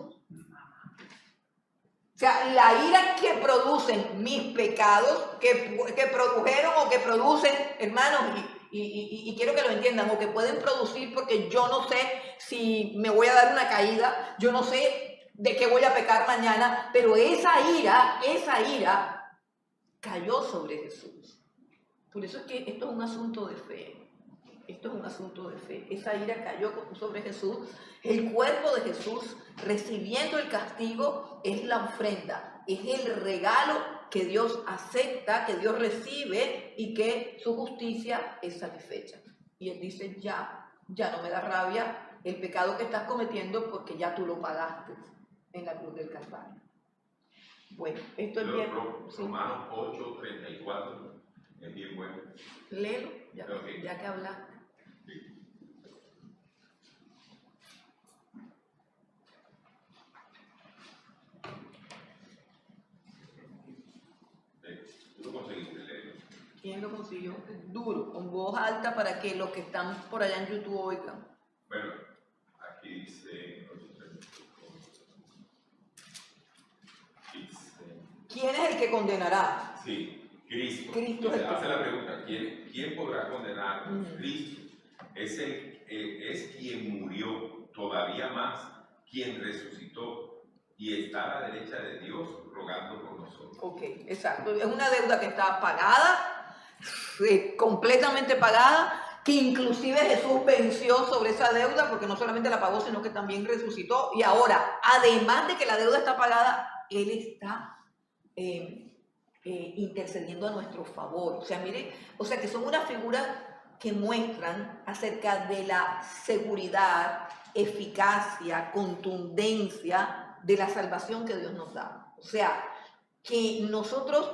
O sea, la ira que producen mis pecados, que produjeron o que producen, hermanos, y quiero que lo entiendan, o que pueden producir porque yo no sé si me voy a dar una caída, yo no sé de qué voy a pecar mañana, pero esa ira cayó sobre Jesús. Por eso es que esto es un asunto de fe. Esto es un asunto de fe. Esa ira cayó sobre Jesús. El cuerpo de Jesús, recibiendo el castigo, es la ofrenda. Es el regalo que Dios acepta, que Dios recibe y que su justicia es satisfecha. Y Él dice, ya no me da rabia el pecado que estás cometiendo porque ya tú lo pagaste en la cruz del Calvario. Bueno, esto es bien. Romanos 8:34 es bien bueno. Léelo, ya que hablaste. ¿Tú lo conseguiste leer? ¿Quién lo consiguió? Duro, con voz alta para que los que están por allá en YouTube oigan. Bueno, aquí dice... ¿Quién es el que condenará? Sí, Cristo. Cristo es el que hace la pregunta, ¿quién podrá condenar? Cristo es quien murió, todavía más, quien resucitó y está a la derecha de Dios rogando por nosotros. Ok, exacto. Es una deuda que está pagada, completamente pagada, que inclusive Jesús venció sobre esa deuda porque no solamente la pagó, sino que también resucitó. Y ahora, además de que la deuda está pagada, Él está intercediendo a nuestro favor. O sea, mire, que son unas figuras que muestran acerca de la seguridad, eficacia, contundencia de la salvación que Dios nos da. O sea, que nosotros,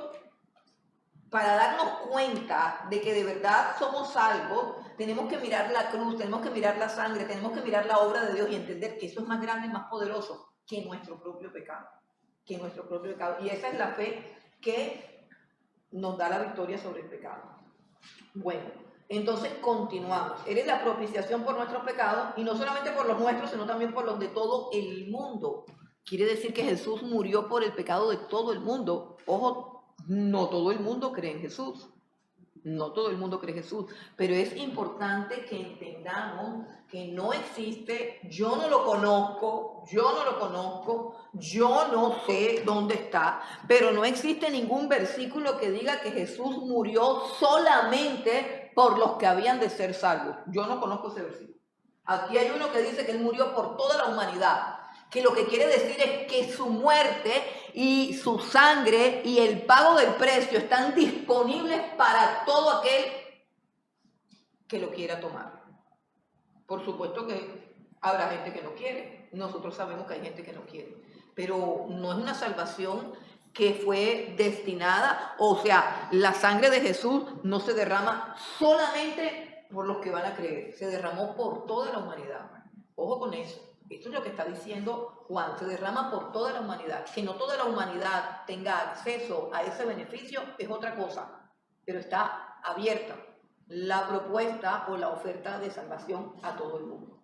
para darnos cuenta de que de verdad somos salvos, tenemos que mirar la cruz, tenemos que mirar la sangre, tenemos que mirar la obra de Dios y entender que eso es más grande y más poderoso que nuestro propio pecado. Y esa es la fe que nos da la victoria sobre el pecado. Bueno, entonces continuamos. Eres la propiciación por nuestros pecados, y no solamente por los nuestros, sino también por los de todo el mundo. Quiere decir que Jesús murió por el pecado de todo el mundo. Ojo, no todo el mundo cree en Jesús. No todo el mundo cree en Jesús, pero es importante que entendamos que no existe, yo no lo conozco, yo no sé dónde está, pero no existe ningún versículo que diga que Jesús murió solamente por los que habían de ser salvos. Yo no conozco ese versículo. Aquí hay uno que dice que Él murió por toda la humanidad, que lo que quiere decir es que su muerte y su sangre y el pago del precio están disponibles para todo aquel que lo quiera tomar. Por supuesto que habrá gente que no quiere, nosotros sabemos que hay gente que no quiere, pero no es una salvación que fue destinada, o sea, la sangre de Jesús no se derrama solamente por los que van a creer, se derramó por toda la humanidad. Ojo con eso. Esto es lo que está diciendo Juan, se derrama por toda la humanidad. Que no toda la humanidad tenga acceso a ese beneficio es otra cosa, pero está abierta la propuesta o la oferta de salvación a todo el mundo.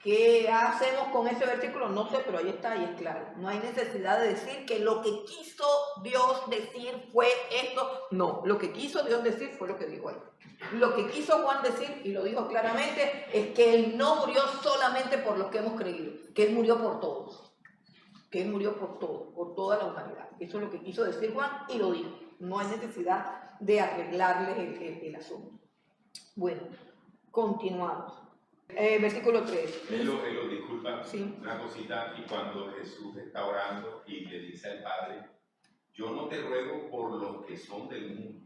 ¿Qué hacemos con ese versículo? No sé, pero ahí está y es claro. No hay necesidad de decir que lo que quiso Dios decir fue esto. No, lo que quiso Dios decir fue lo que dijo ahí. Lo que quiso Juan decir, y lo dijo claramente, es que Él no murió solamente por los que hemos creído, que Él murió por todos. Que Él murió por todos, por toda la humanidad. Eso es lo que quiso decir Juan y lo dijo. No hay necesidad de arreglarles el asunto. Bueno, continuamos. Versículo 3. Él lo disculpa, sí. Una cosita, y cuando Jesús está orando y le dice al Padre, yo no te ruego por los que son del mundo,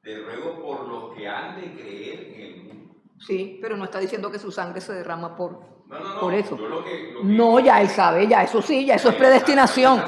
te ruego por los que han de creer en el mundo. Sí, pero no está diciendo que su sangre se derrama por No, eso. Yo lo que no, ya Él sabe, ya eso sí, ya eso es predestinación.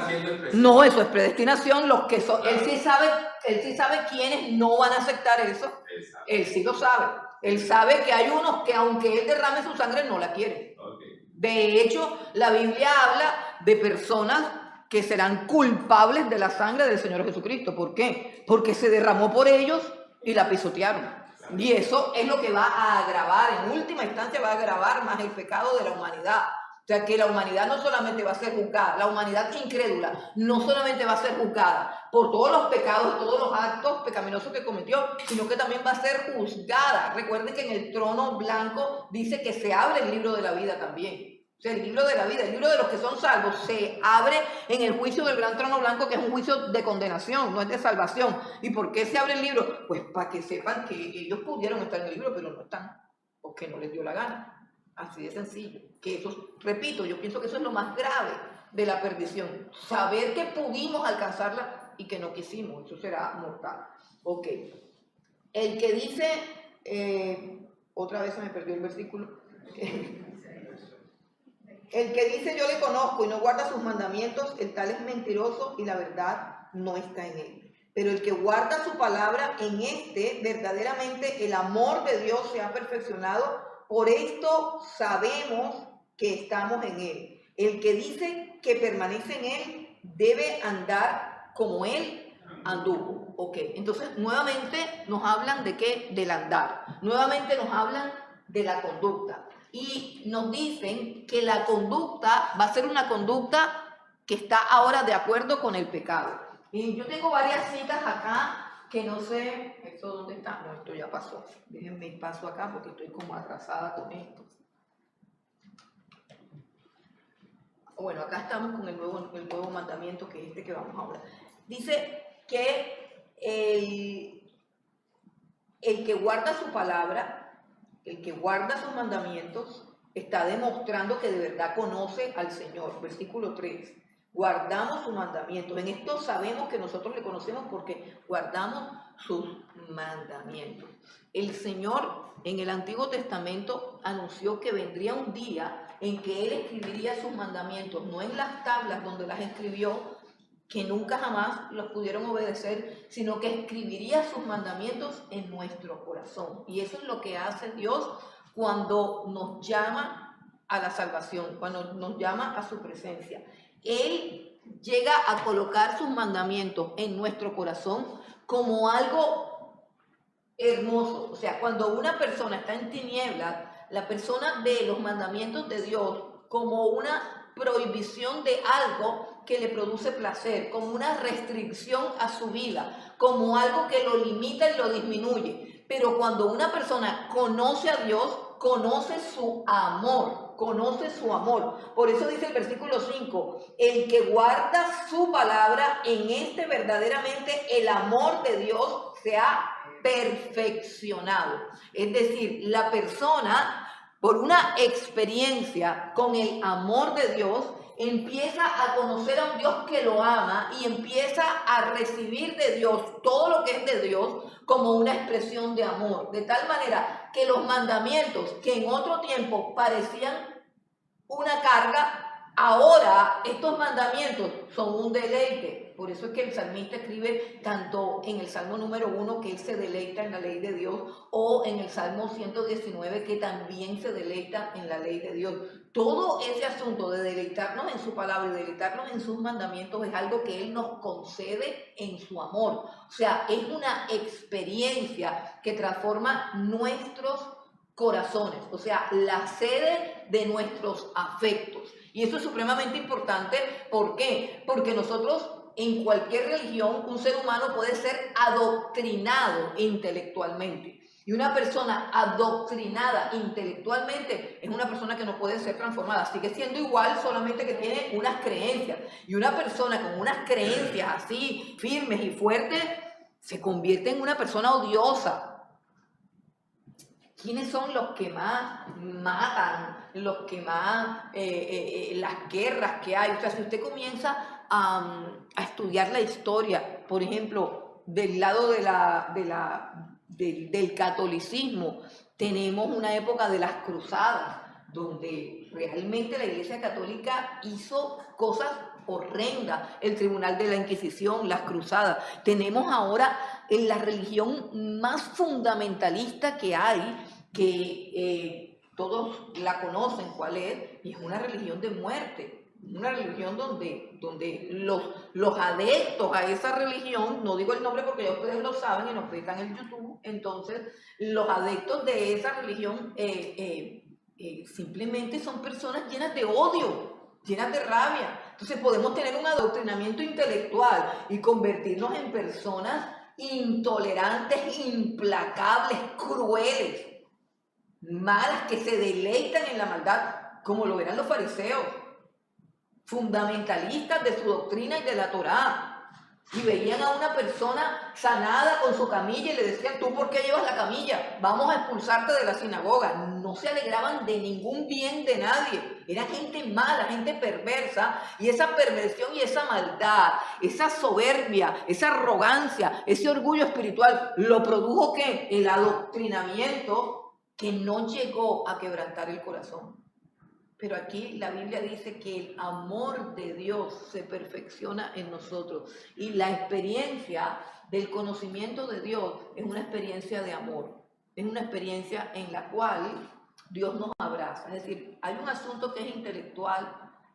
No, eso es predestinación. Los que son, claro. Él sí sabe quiénes no van a aceptar eso. Exacto. Él sí lo sabe. Él sabe que hay unos que aunque Él derrame su sangre no la quieren. Okay. De hecho, la Biblia habla de personas que serán culpables de la sangre del Señor Jesucristo. ¿Por qué? Porque se derramó por ellos y la pisotearon. Claro. Y eso es lo que va a agravar, en última instancia va a agravar más el pecado de la humanidad. O sea que la humanidad no solamente va a ser juzgada, la humanidad incrédula no solamente va a ser juzgada por todos los pecados, todos los actos pecaminosos que cometió, sino que también va a ser juzgada. Recuerden que en el trono blanco dice que se abre el libro de la vida también. O sea, el libro de la vida, el libro de los que son salvos, se abre en el juicio del gran trono blanco, que es un juicio de condenación, no es de salvación. ¿Y por qué se abre el libro? Pues para que sepan que ellos pudieron estar en el libro, pero no están, porque no les dio la gana. Así de sencillo. Que eso, repito, yo pienso que eso es lo más grave de la perdición. Saber que pudimos alcanzarla y que no quisimos. Eso será mortal. Ok. El que dice, otra vez se me perdió el versículo. El que dice yo le conozco y no guarda sus mandamientos, el tal es mentiroso y la verdad no está en él. Pero el que guarda su palabra, en este verdaderamente el amor de Dios se ha perfeccionado. Por esto sabemos que estamos en Él. El que dice que permanece en Él debe andar como Él anduvo. Ok, entonces nuevamente nos hablan de qué? Del andar. Nuevamente nos hablan de la conducta. Y nos dicen que la conducta va a ser una conducta que está ahora de acuerdo con el pecado. Y yo tengo varias citas acá. Que no sé, ¿esto dónde está? No, esto ya pasó. Déjenme paso acá porque estoy como atrasada con esto. Bueno, acá estamos con el nuevo mandamiento, que es este que vamos a hablar. Dice que el que guarda su palabra, el que guarda sus mandamientos, está demostrando que de verdad conoce al Señor. Versículo 3. Guardamos sus mandamientos. En esto sabemos que nosotros le conocemos porque guardamos sus mandamientos. El Señor en el Antiguo Testamento anunció que vendría un día en que Él escribiría sus mandamientos, no en las tablas donde las escribió, que nunca jamás los pudieron obedecer, sino que escribiría sus mandamientos en nuestro corazón. Y eso es lo que hace Dios cuando nos llama a la salvación, cuando nos llama a su presencia. Él llega a colocar sus mandamientos en nuestro corazón como algo hermoso. O sea, cuando una persona está en tinieblas, la persona ve los mandamientos de Dios como una prohibición de algo que le produce placer, como una restricción a su vida, como algo que lo limita y lo disminuye. Pero cuando una persona conoce a Dios, conoce su amor, conoce su amor. Por eso dice el versículo 5, el que guarda su palabra, en este verdaderamente el amor de Dios se ha perfeccionado. Es decir, la persona, por una experiencia con el amor de Dios, empieza a conocer a un Dios que lo ama y empieza a recibir de Dios todo lo que es de Dios como una expresión de amor. De tal manera que los mandamientos que en otro tiempo parecían una carga, ahora estos mandamientos son un deleite. Por eso es que el salmista escribe tanto en el Salmo número 1 que él se deleita en la ley de Dios, o en el Salmo 119 que también se deleita en la ley de Dios. Todo ese asunto de deleitarnos en su palabra y deleitarnos en sus mandamientos es algo que él nos concede en su amor. O sea, es una experiencia que transforma nuestros corazones, o sea, la sede de nuestros afectos. Y eso es supremamente importante. ¿Por qué? Porque nosotros, en cualquier religión, un ser humano puede ser adoctrinado intelectualmente. Y una persona adoctrinada intelectualmente es una persona que no puede ser transformada. Sigue siendo igual, solamente que tiene unas creencias. Y una persona con unas creencias así firmes y fuertes se convierte en una persona odiosa. ¿Quiénes son los que más matan, los que más, las guerras que hay? O sea, si usted comienza a estudiar la historia, por ejemplo, del lado del catolicismo, tenemos una época de las cruzadas, donde realmente la Iglesia Católica hizo cosas horrendas, el Tribunal de la Inquisición, las cruzadas. Tenemos ahora la religión más fundamentalista que hay, que todos la conocen cuál es, y es una religión de muerte, una religión donde los adeptos a esa religión, no digo el nombre porque ya ustedes lo saben y nos ven en YouTube, entonces los adeptos de esa religión simplemente son personas llenas de odio, llenas de rabia. Entonces podemos tener un adoctrinamiento intelectual y convertirnos en personas intolerantes, implacables, crueles, malas, que se deleitan en la maldad, como lo eran los fariseos, fundamentalistas de su doctrina y de la Torá. Y veían a una persona sanada con su camilla y le decían, ¿tú por qué llevas la camilla? Vamos a expulsarte de la sinagoga. No se alegraban de ningún bien de nadie. Era gente mala, gente perversa. Y esa perversión y esa maldad, esa soberbia, esa arrogancia, ese orgullo espiritual, ¿lo produjo qué? El adoctrinamiento, que no llegó a quebrantar el corazón. Pero aquí la Biblia dice que el amor de Dios se perfecciona en nosotros. Y la experiencia del conocimiento de Dios es una experiencia de amor. Es una experiencia en la cual Dios nos abraza. Es decir, hay un asunto que es intelectual,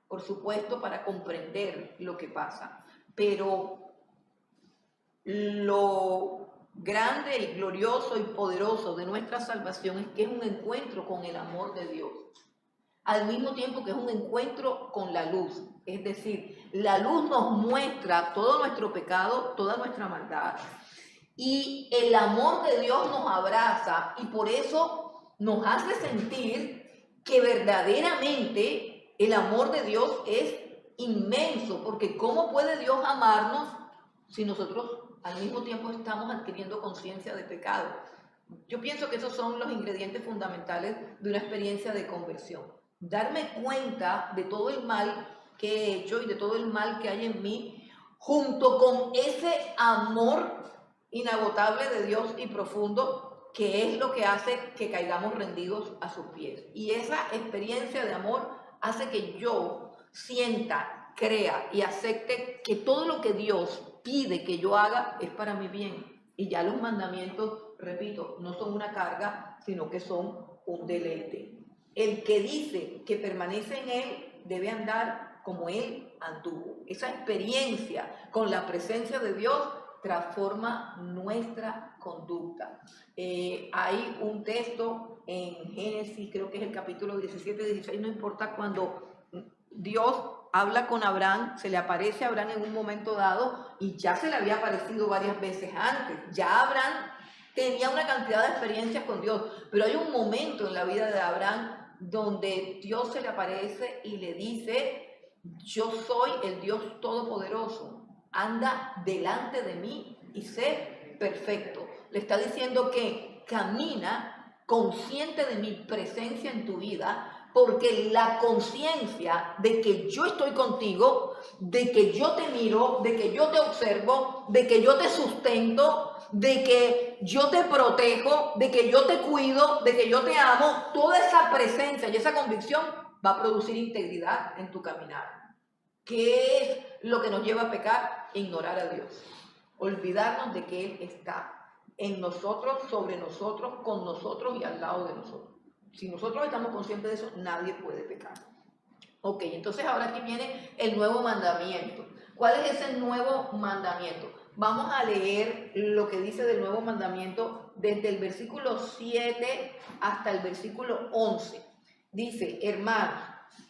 por supuesto, para comprender lo que pasa. Pero lo grande y glorioso y poderoso de nuestra salvación es que es un encuentro con el amor de Dios, al mismo tiempo que es un encuentro con la luz. Es decir, la luz nos muestra todo nuestro pecado, toda nuestra maldad, y el amor de Dios nos abraza, y por eso nos hace sentir que verdaderamente el amor de Dios es inmenso, porque ¿cómo puede Dios amarnos si nosotros al mismo tiempo estamos adquiriendo conciencia de pecado? Yo pienso que esos son los ingredientes fundamentales de una experiencia de conversión. Darme cuenta de todo el mal que he hecho y de todo el mal que hay en mí, junto con ese amor inagotable de Dios y profundo, que es lo que hace que caigamos rendidos a sus pies. Y esa experiencia de amor hace que yo sienta, crea y acepte que todo lo que Dios pide que yo haga es para mi bien. Y ya los mandamientos, repito, no son una carga, sino que son un deleite. El que dice que permanece en Él debe andar como Él anduvo. Esa experiencia con la presencia de Dios transforma nuestra conducta. Hay un texto en Génesis, creo que es el capítulo 17, 16, no importa, cuando Dios habla con Abraham, se le aparece a Abraham en un momento dado y ya se le había aparecido varias veces antes. Ya Abraham tenía una cantidad de experiencias con Dios, pero hay un momento en la vida de Abraham donde Dios se le aparece y le dice: yo soy el Dios Todopoderoso, anda delante de mí y sé perfecto. Le está diciendo que camina consciente de mi presencia en tu vida, porque la conciencia de que yo estoy contigo, de que yo te miro, de que yo te observo, de que yo te sustento, de que yo te protejo, de que yo te cuido, de que yo te amo, toda esa presencia y esa convicción va a producir integridad en tu caminar. ¿Qué es lo que nos lleva a pecar? Ignorar a Dios. Olvidarnos de que Él está en nosotros, sobre nosotros, con nosotros y al lado de nosotros. Si nosotros estamos conscientes de eso, nadie puede pecar. Ok, entonces ahora aquí viene el nuevo mandamiento. ¿Cuál es ese nuevo mandamiento? Vamos a leer lo que dice del nuevo mandamiento desde el versículo 7 hasta el versículo 11. Dice: hermanos,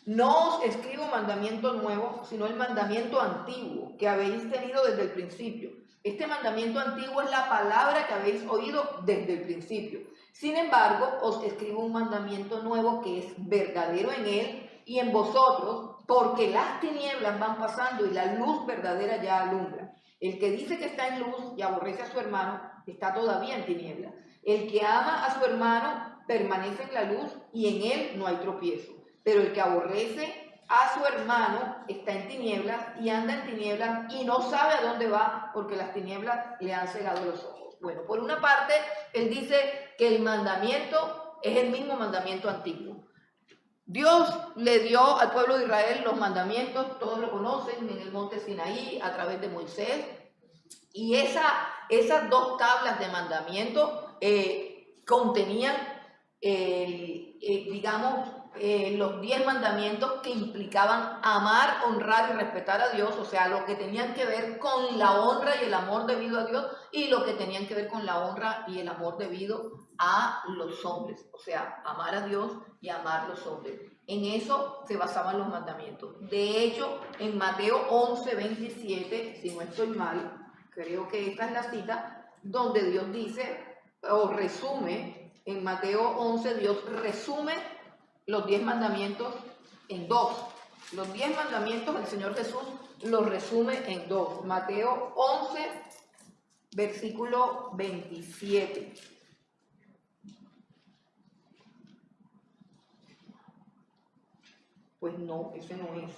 no os escribo mandamiento nuevo, sino el mandamiento antiguo que habéis tenido desde el principio. Este mandamiento antiguo es la palabra que habéis oído desde el principio. Sin embargo, os escribo un mandamiento nuevo que es verdadero en él y en vosotros, porque las tinieblas van pasando y la luz verdadera ya alumbra. El que dice que está en luz y aborrece a su hermano, está todavía en tinieblas. El que ama a su hermano permanece en la luz y en él no hay tropiezo. Pero el que aborrece a su hermano está en tinieblas y anda en tinieblas y no sabe a dónde va, porque las tinieblas le han cegado los ojos. Bueno, por una parte, él dice que el mandamiento es el mismo mandamiento antiguo. Dios le dio al pueblo de Israel los mandamientos, todos lo conocen, en el monte Sinaí, a través de Moisés. Y esas dos tablas de mandamiento contenían, los 10 mandamientos que implicaban amar, honrar y respetar a Dios, o sea, lo que tenían que ver con la honra y el amor debido a Dios, y lo que tenían que ver con la honra y el amor debido a los hombres, o sea, amar a Dios y amar a los hombres. En eso se basaban los mandamientos. De hecho, en Mateo 11:27, si no estoy mal, creo que esta es la cita, donde Dios dice, o resume, en Mateo 11, Dios resume los 10 mandamientos en 2. Los 10 mandamientos el Señor Jesús los resume en 2. Mateo 11, versículo 27. Pues no, ese no es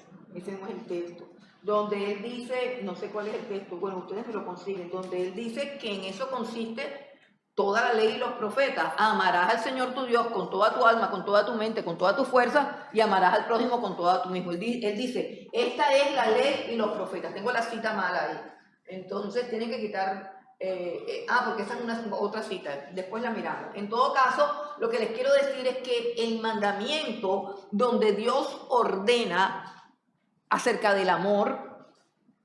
el texto. Donde él dice, no sé cuál es el texto, bueno, ustedes me lo consiguen, donde él dice que en eso consiste toda la ley y los profetas. Amarás al Señor tu Dios con toda tu alma, con toda tu mente, con toda tu fuerza, y amarás al prójimo con toda tu mismo. Él dice, esta es la ley y los profetas. Tengo la cita mala ahí. Entonces tienen que quitar, porque esa es otra cita, después la miramos. En todo caso, lo que les quiero decir es que el mandamiento donde Dios ordena acerca del amor,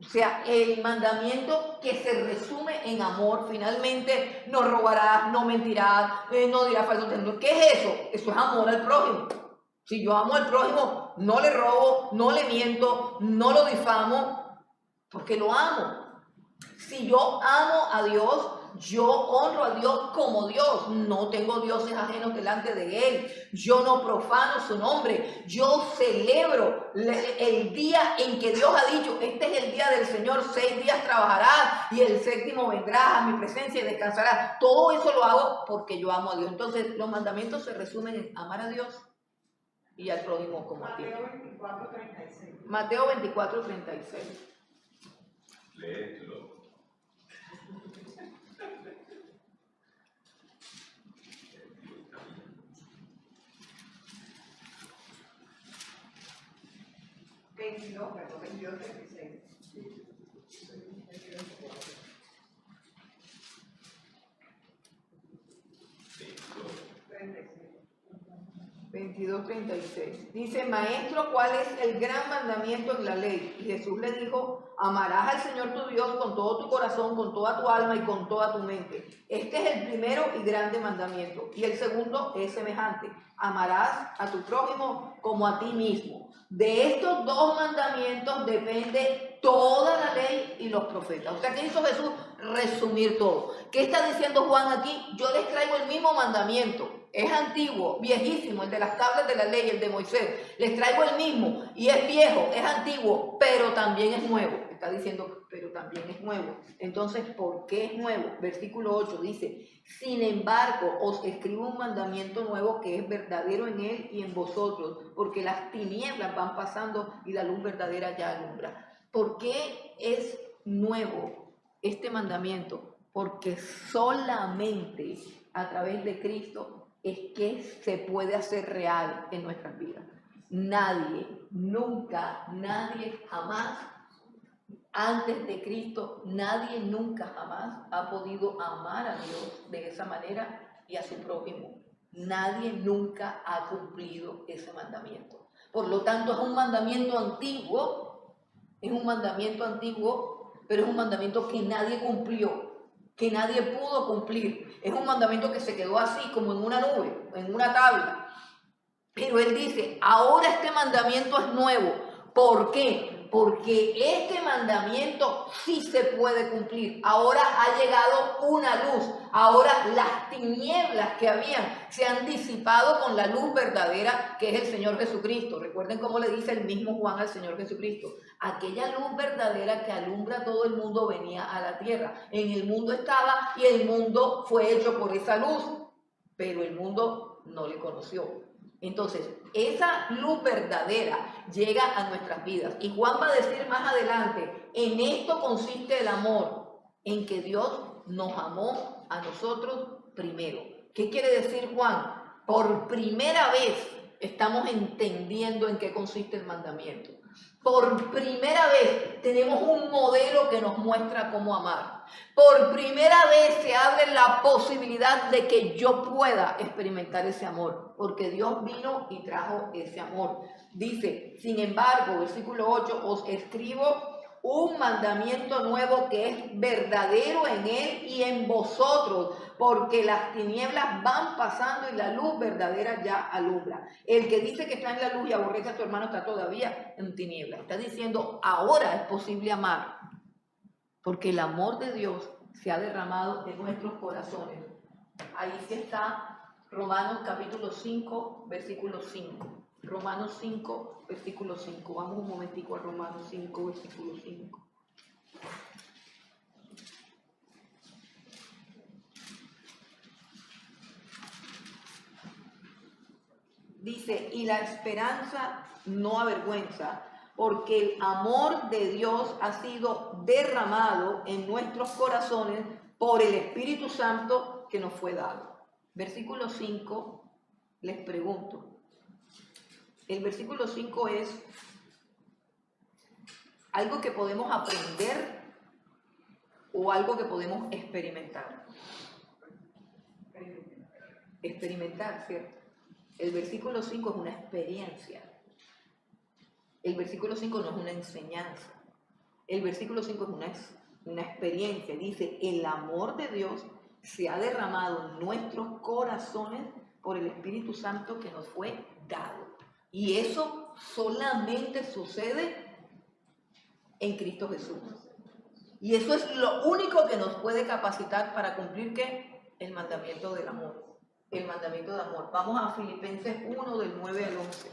o sea, el mandamiento que se resume en amor, finalmente, no robarás, no mentirás, no dirás falso testimonio. ¿Qué es eso? Eso es amor al prójimo. Si yo amo al prójimo, no le robo, no le miento, no lo difamo, porque lo amo. Si yo amo a Dios, yo honro a Dios como Dios. No tengo dioses ajenos delante de Él. Yo no profano su nombre. Yo celebro el día en que Dios ha dicho, este es el día del Señor, 6 días trabajarás y el 7º vendrás a mi presencia y descansarás. Todo eso lo hago porque yo amo a Dios. Entonces, los mandamientos se resumen en amar a Dios y al prójimo como a ti. Mateo 24:36. Léetelo. No, perdón, 22:36. 22:36. Dice, maestro, ¿cuál es el gran mandamiento en la ley? Y Jesús le dijo, amarás al Señor tu Dios con todo tu corazón, con toda tu alma y con toda tu mente. Este es el primero y grande mandamiento. Y el segundo es semejante. Amarás a tu prójimo como a ti mismo. De estos dos mandamientos depende toda la ley y los profetas. O sea, ¿qué hizo Jesús? Resumir todo. ¿Qué está diciendo Juan aquí? Yo les traigo el mismo mandamiento. Es antiguo, viejísimo, el de las tablas de la ley, el de Moisés. Les traigo el mismo y es viejo, es antiguo, pero también es nuevo. Está diciendo, pero también es nuevo. Entonces, ¿por qué es nuevo? Versículo 8 dice, sin embargo, os escribo un mandamiento nuevo que es verdadero en él y en vosotros, porque las tinieblas van pasando y la luz verdadera ya alumbra. ¿Por qué es nuevo este mandamiento? Porque solamente a través de Cristo es que se puede hacer real en nuestras vidas. Nadie, nunca, nadie, jamás, antes de Cristo, nadie nunca jamás ha podido amar a Dios de esa manera y a su prójimo. Nadie nunca ha cumplido ese mandamiento. Por lo tanto, es un mandamiento antiguo, pero es un mandamiento que nadie cumplió, que nadie pudo cumplir. Es un mandamiento que se quedó así, como en una nube, en una tabla. Pero él dice, ahora este mandamiento es nuevo. ¿Por qué? Porque este mandamiento sí se puede cumplir. Ahora ha llegado una luz. Ahora las tinieblas que habían se han disipado con la luz verdadera que es el Señor Jesucristo. Recuerden cómo le dice el mismo Juan al Señor Jesucristo. Aquella luz verdadera que alumbra a todo el mundo venía a la tierra. En el mundo estaba y el mundo fue hecho por esa luz. Pero el mundo no le conoció. Entonces, esa luz verdadera llega a nuestras vidas. Y Juan va a decir más adelante, en esto consiste el amor, en que Dios nos amó a nosotros primero. ¿Qué quiere decir Juan? Por primera vez estamos entendiendo en qué consiste el mandamiento. Por primera vez tenemos un modelo que nos muestra cómo amar. Por primera vez se abre la posibilidad de que yo pueda experimentar ese amor, porque Dios vino y trajo ese amor. Dice, sin embargo, versículo 8, os escribo un mandamiento nuevo que es verdadero en él y en vosotros, porque las tinieblas van pasando y la luz verdadera ya alumbra. El que dice que está en la luz y aborrece a su hermano está todavía en tinieblas. Está diciendo, ahora es posible amar, porque el amor de Dios se ha derramado en nuestros corazones. Ahí sí está Romanos capítulo 5, versículo 5. Romanos 5, versículo 5. Vamos un momentico a Romanos 5, versículo 5. Dice, y la esperanza no avergüenza, porque el amor de Dios ha sido derramado en nuestros corazones por el Espíritu Santo que nos fue dado. Versículo 5, les pregunto. El versículo 5 es algo que podemos aprender o algo que podemos experimentar. Experimentar, ¿cierto? El versículo 5 es una experiencia. El versículo 5 no es una enseñanza. El versículo 5 es una experiencia. Dice, el amor de Dios se ha derramado en nuestros corazones por el Espíritu Santo que nos fue dado. Y eso solamente sucede en Cristo Jesús. Y eso es lo único que nos puede capacitar para cumplir ¿qué? El mandamiento del amor. El mandamiento de amor. Vamos a Filipenses 1 del 9 al 11.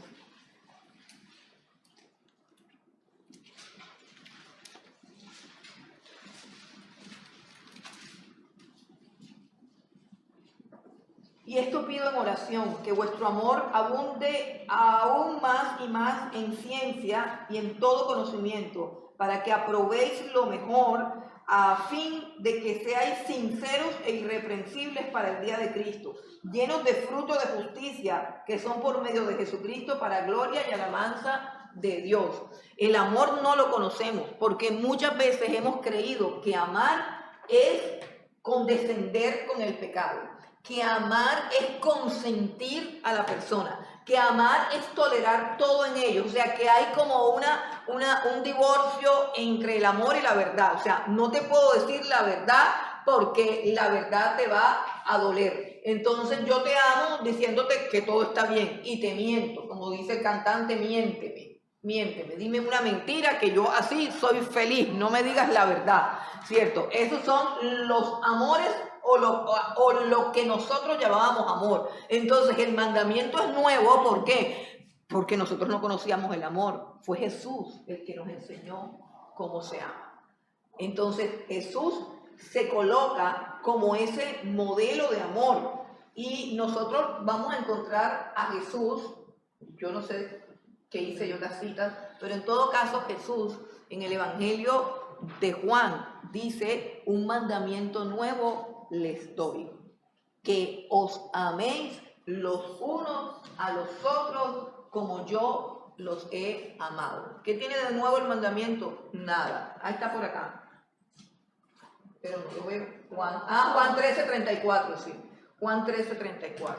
Y esto pido en oración, que vuestro amor abunde aún más y más en ciencia y en todo conocimiento, para que aprobéis lo mejor, a fin de que seáis sinceros e irreprensibles para el día de Cristo, llenos de fruto de justicia, que son por medio de Jesucristo para gloria y alabanza de Dios. El amor no lo conocemos, porque muchas veces hemos creído que amar es condescender con el pecado. Que amar es consentir a la persona, que amar es tolerar todo en ellos, o sea que hay como un divorcio entre el amor y la verdad, o sea, no te puedo decir la verdad porque la verdad te va a doler, entonces yo te amo diciéndote que todo está bien y te miento, como dice el cantante, miénteme, Miénteme, dime una mentira que yo así soy feliz, no me digas la verdad, ¿cierto? Esos son los amores o lo que nosotros llamábamos amor. Entonces el mandamiento es nuevo, ¿por qué? Porque nosotros no conocíamos el amor. Fue Jesús el que nos enseñó cómo se ama. Entonces Jesús se coloca como ese modelo de amor y nosotros vamos a encontrar a Jesús, yo no sé qué hice yo las citas, pero en todo caso Jesús en el Evangelio de Juan dice: un mandamiento nuevo les doy, que os améis los unos a los otros como yo los he amado. ¿Qué tiene de nuevo el mandamiento? Nada. Ahí está por acá. Pero no lo veo. Juan 13:34, sí. Juan 13:34.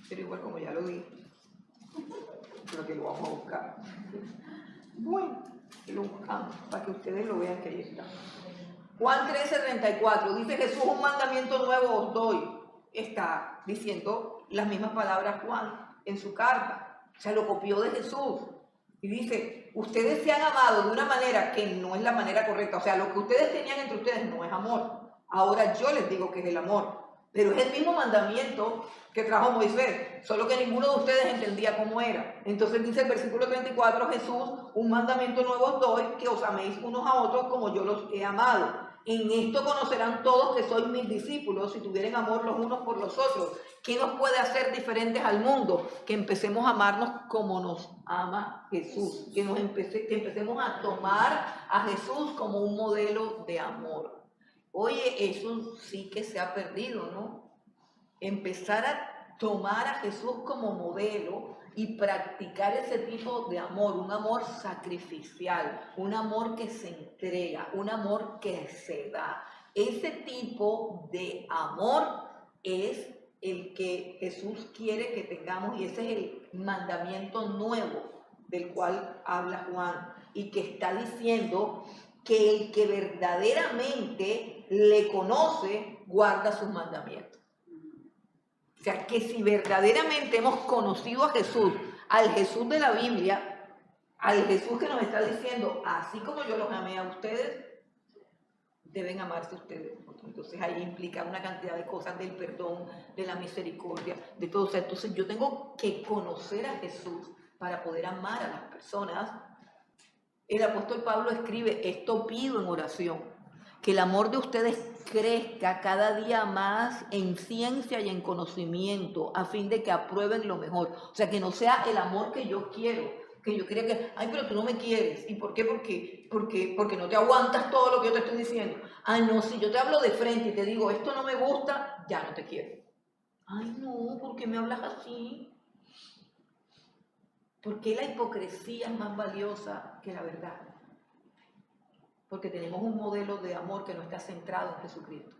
Pero igual como ya lo vi, creo que lo vamos a buscar. Bueno, lo buscamos para que ustedes lo vean que ahí está. Juan 13:34 dice: Jesús, un mandamiento nuevo os doy. Está diciendo las mismas palabras Juan en su carta. O sea, lo copió de Jesús. Y dice: ustedes se han amado de una manera que no es la manera correcta. O sea, lo que ustedes tenían entre ustedes no es amor. Ahora yo les digo que es el amor. Pero es el mismo mandamiento que trajo Moisés, solo que ninguno de ustedes entendía cómo era. Entonces dice el versículo 34, Jesús: un mandamiento nuevo os doy, que os améis unos a otros como yo los he amado. En esto conocerán todos que sois mis discípulos, si tuvieren amor los unos por los otros. ¿Qué nos puede hacer diferentes al mundo? Que empecemos a amarnos como nos ama Jesús. Que empecemos a tomar a Jesús como un modelo de amor. Oye, eso sí que se ha perdido, ¿no? Empezar a tomar a Jesús como modelo y practicar ese tipo de amor, un amor sacrificial, un amor que se entrega, un amor que se da. Ese tipo de amor es el que Jesús quiere que tengamos y ese es el mandamiento nuevo del cual habla Juan y que está diciendo que el que verdaderamente le conoce guarda sus mandamientos. O sea, que si verdaderamente hemos conocido a Jesús, al Jesús de la Biblia, al Jesús que nos está diciendo: así como yo los amé a ustedes, deben amarse ustedes. Entonces ahí implica una cantidad de cosas del perdón, de la misericordia, de todo. O sea, entonces yo tengo que conocer a Jesús para poder amar a las personas. El apóstol Pablo escribe: esto pido en oración, que el amor de ustedes crezca cada día más en ciencia y en conocimiento, a fin de que aprueben lo mejor. O sea, que no sea el amor que yo quiero, que yo quería que, ay, pero tú no me quieres. ¿Y por qué? Porque no te aguantas todo lo que yo te estoy diciendo. Ay, no, si yo te hablo de frente y te digo, esto no me gusta, ya no te quiero. Ay, no, ¿por qué me hablas así? ¿Por qué la hipocresía es más valiosa que la verdad? Porque tenemos un modelo de amor que no está centrado en Jesucristo.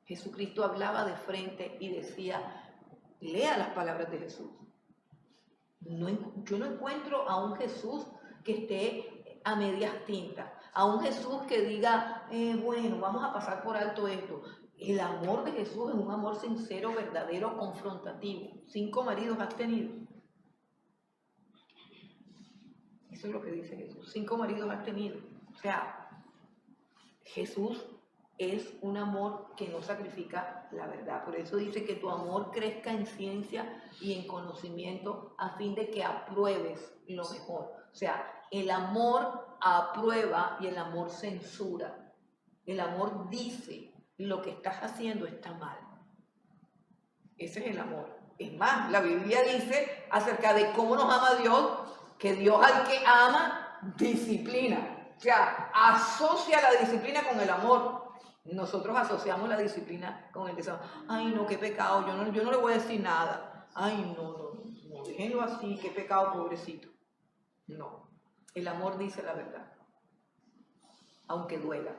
Jesucristo hablaba de frente y decía: lea las palabras de Jesús. Yo no encuentro a un Jesús que esté a medias tintas, a un Jesús que diga, bueno, vamos a pasar por alto esto. El amor de Jesús es un amor sincero, verdadero, confrontativo. 5 maridos has tenido. Eso es lo que dice Jesús. 5 maridos has tenido. O sea, Jesús es un amor que no sacrifica la verdad. Por eso dice que tu amor crezca en ciencia y en conocimiento a fin de que apruebes lo mejor. O sea, el amor aprueba y el amor censura. El amor dice: lo que estás haciendo está mal. Ese es el amor. Es más, la Biblia dice acerca de cómo nos ama Dios, que Dios al que ama disciplina. O sea, asocia la disciplina con el amor. Nosotros asociamos la disciplina con el deseo. Ay, no, qué pecado, yo no le voy a decir nada. Ay, no, déjenlo así, qué pecado, pobrecito. No, el amor dice la verdad, aunque duela.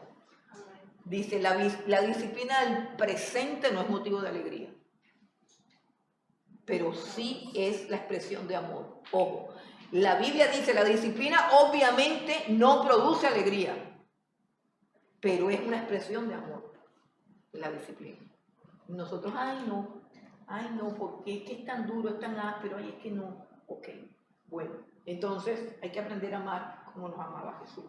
Dice, la disciplina del presente no es motivo de alegría, pero sí es la expresión de amor. Ojo, La Biblia dice, la disciplina obviamente no produce alegría, pero es una expresión de amor, la disciplina. Nosotros, ay no, porque es que es tan duro, es tan áspero, ay, es que no, ok, bueno, entonces hay que aprender a amar como nos amaba Jesús.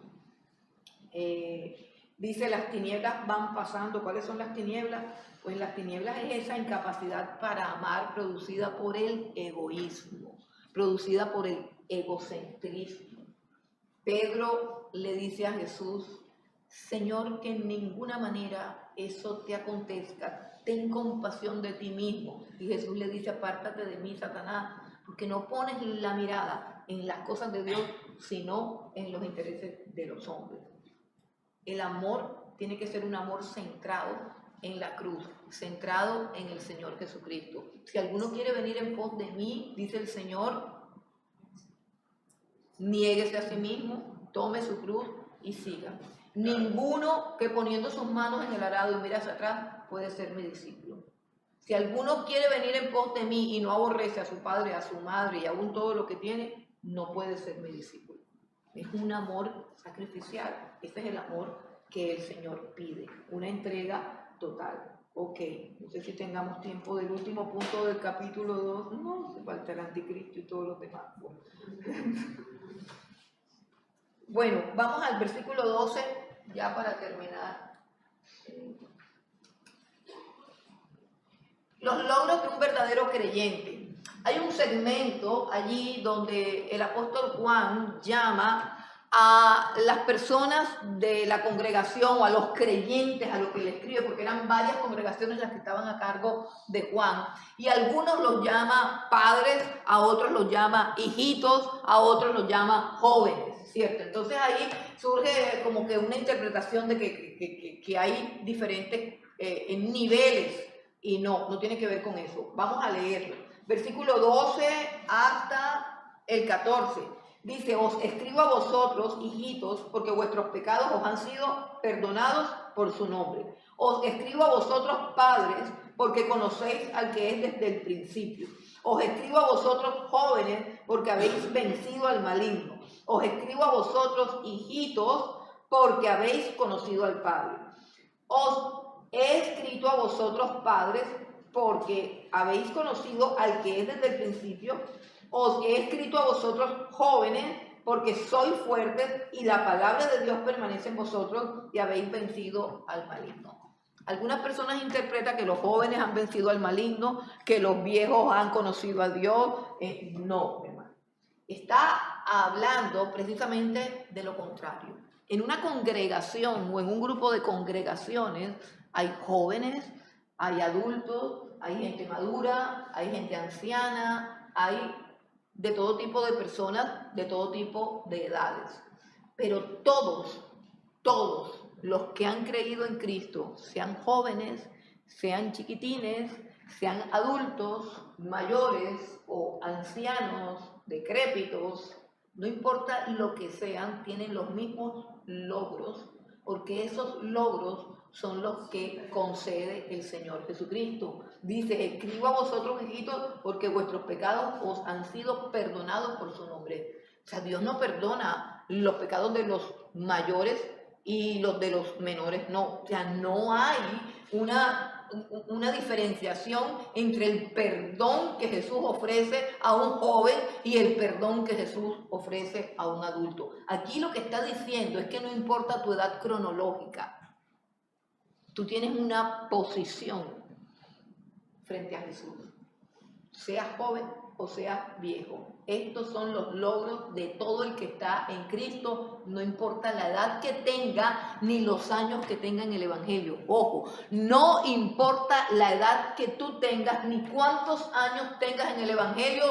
Dice, las tinieblas van pasando. ¿Cuáles son las tinieblas? Pues las tinieblas es esa incapacidad para amar producida por el egoísmo, producida por el egocentrismo. Pedro le dice a Jesús, Señor, que en ninguna manera eso te acontezca, ten compasión de ti mismo. Y Jesús le dice, apártate de mí, Satanás, porque no pones la mirada en las cosas de Dios, sino en los intereses de los hombres. El amor tiene que ser un amor centrado en la cruz, centrado en el Señor Jesucristo. Si alguno quiere venir en pos de mí, dice el Señor, niéguese a sí mismo, tome su cruz y siga. Ninguno que poniendo sus manos en el arado y mira hacia atrás puede ser mi discípulo. Si alguno quiere venir en pos de mí y no aborrece a su padre, a su madre y aún todo lo que tiene, no puede ser mi discípulo. Es un amor sacrificial. Este es el amor que el Señor pide, una entrega total. Ok, no sé si tengamos tiempo del último punto del capítulo 2. No, se falta el anticristo y todos los demás. Bueno, vamos al versículo 12, ya para terminar. Los logros de un verdadero creyente. Hay un segmento allí donde el apóstol Juan llama a las personas de la congregación o a los creyentes, a los que le escribe, porque eran varias congregaciones las que estaban a cargo de Juan, y a algunos los llama padres, a otros los llama hijitos, a otros los llama jóvenes, ¿cierto? Entonces ahí surge como que una interpretación de que hay diferentes niveles, y no tiene que ver con eso. Vamos a leerlo. Versículo 12 hasta el 14. Dice, os escribo a vosotros, hijitos, porque vuestros pecados os han sido perdonados por su nombre. Os escribo a vosotros, padres, porque conocéis al que es desde el principio. Os escribo a vosotros, jóvenes, porque habéis vencido al maligno. Os escribo a vosotros, hijitos, porque habéis conocido al Padre. Os he escrito a vosotros, padres, porque habéis conocido al que es desde el principio. Os he escrito a vosotros, jóvenes, porque sois fuertes y la palabra de Dios permanece en vosotros y habéis vencido al maligno. Algunas personas interpretan que los jóvenes han vencido al maligno, que los viejos han conocido a Dios. No, hermano. Está hablando precisamente de lo contrario. En una congregación o en un grupo de congregaciones hay jóvenes, hay adultos, hay gente madura, hay gente anciana, hay de todo tipo de personas, de todo tipo de edades. Pero todos los que han creído en Cristo, sean jóvenes, sean chiquitines, sean adultos, mayores o ancianos, decrépitos, no importa lo que sean, tienen los mismos logros, porque esos logros son los que concede el Señor Jesucristo. Dice, escribo a vosotros, hijitos, porque vuestros pecados os han sido perdonados por su nombre. O sea, Dios no perdona los pecados de los mayores y los de los menores no. O sea, no hay una diferenciación entre el perdón que Jesús ofrece a un joven y el perdón que Jesús ofrece a un adulto. Aquí lo que está diciendo es que no importa tu edad cronológica, tú tienes una posición frente a Jesús, seas joven o seas viejo. Estos son los logros de todo el que está en Cristo, no importa la edad que tenga ni los años que tenga en el Evangelio. Ojo, no importa la edad que tú tengas ni cuántos años tengas en el Evangelio,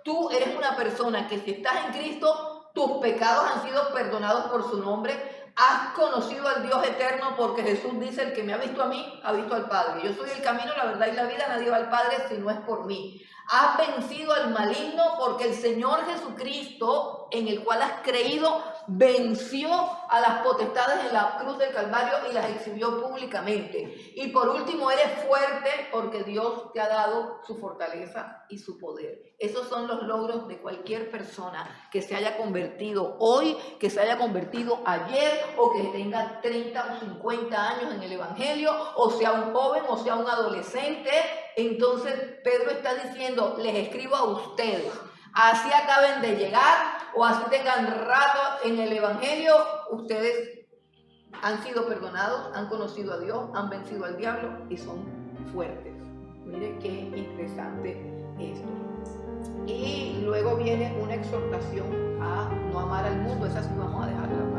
tú eres una persona que si estás en Cristo, tus pecados han sido perdonados por su nombre. Has conocido al Dios eterno, porque Jesús dice, el que me ha visto a mí, ha visto al Padre. Yo soy el camino, la verdad y la vida, nadie va al Padre si no es por mí. Has vencido al maligno, porque el Señor Jesucristo, en el cual has creído, venció a las potestades en la cruz del Calvario y las exhibió públicamente. Y por último, eres fuerte porque Dios te ha dado su fortaleza y su poder. Esos son los logros de cualquier persona que se haya convertido hoy, que se haya convertido ayer, o que tenga 30 o 50 años en el Evangelio, o sea un joven, o sea un adolescente. Entonces Pedro está diciendo, les escribo a ustedes, así acaben de llegar o así tengan rato en el Evangelio, ustedes han sido perdonados, han conocido a Dios, han vencido al diablo y son fuertes. Mire qué interesante esto. Y luego viene una exhortación a no amar al mundo. Esa sí vamos a dejarla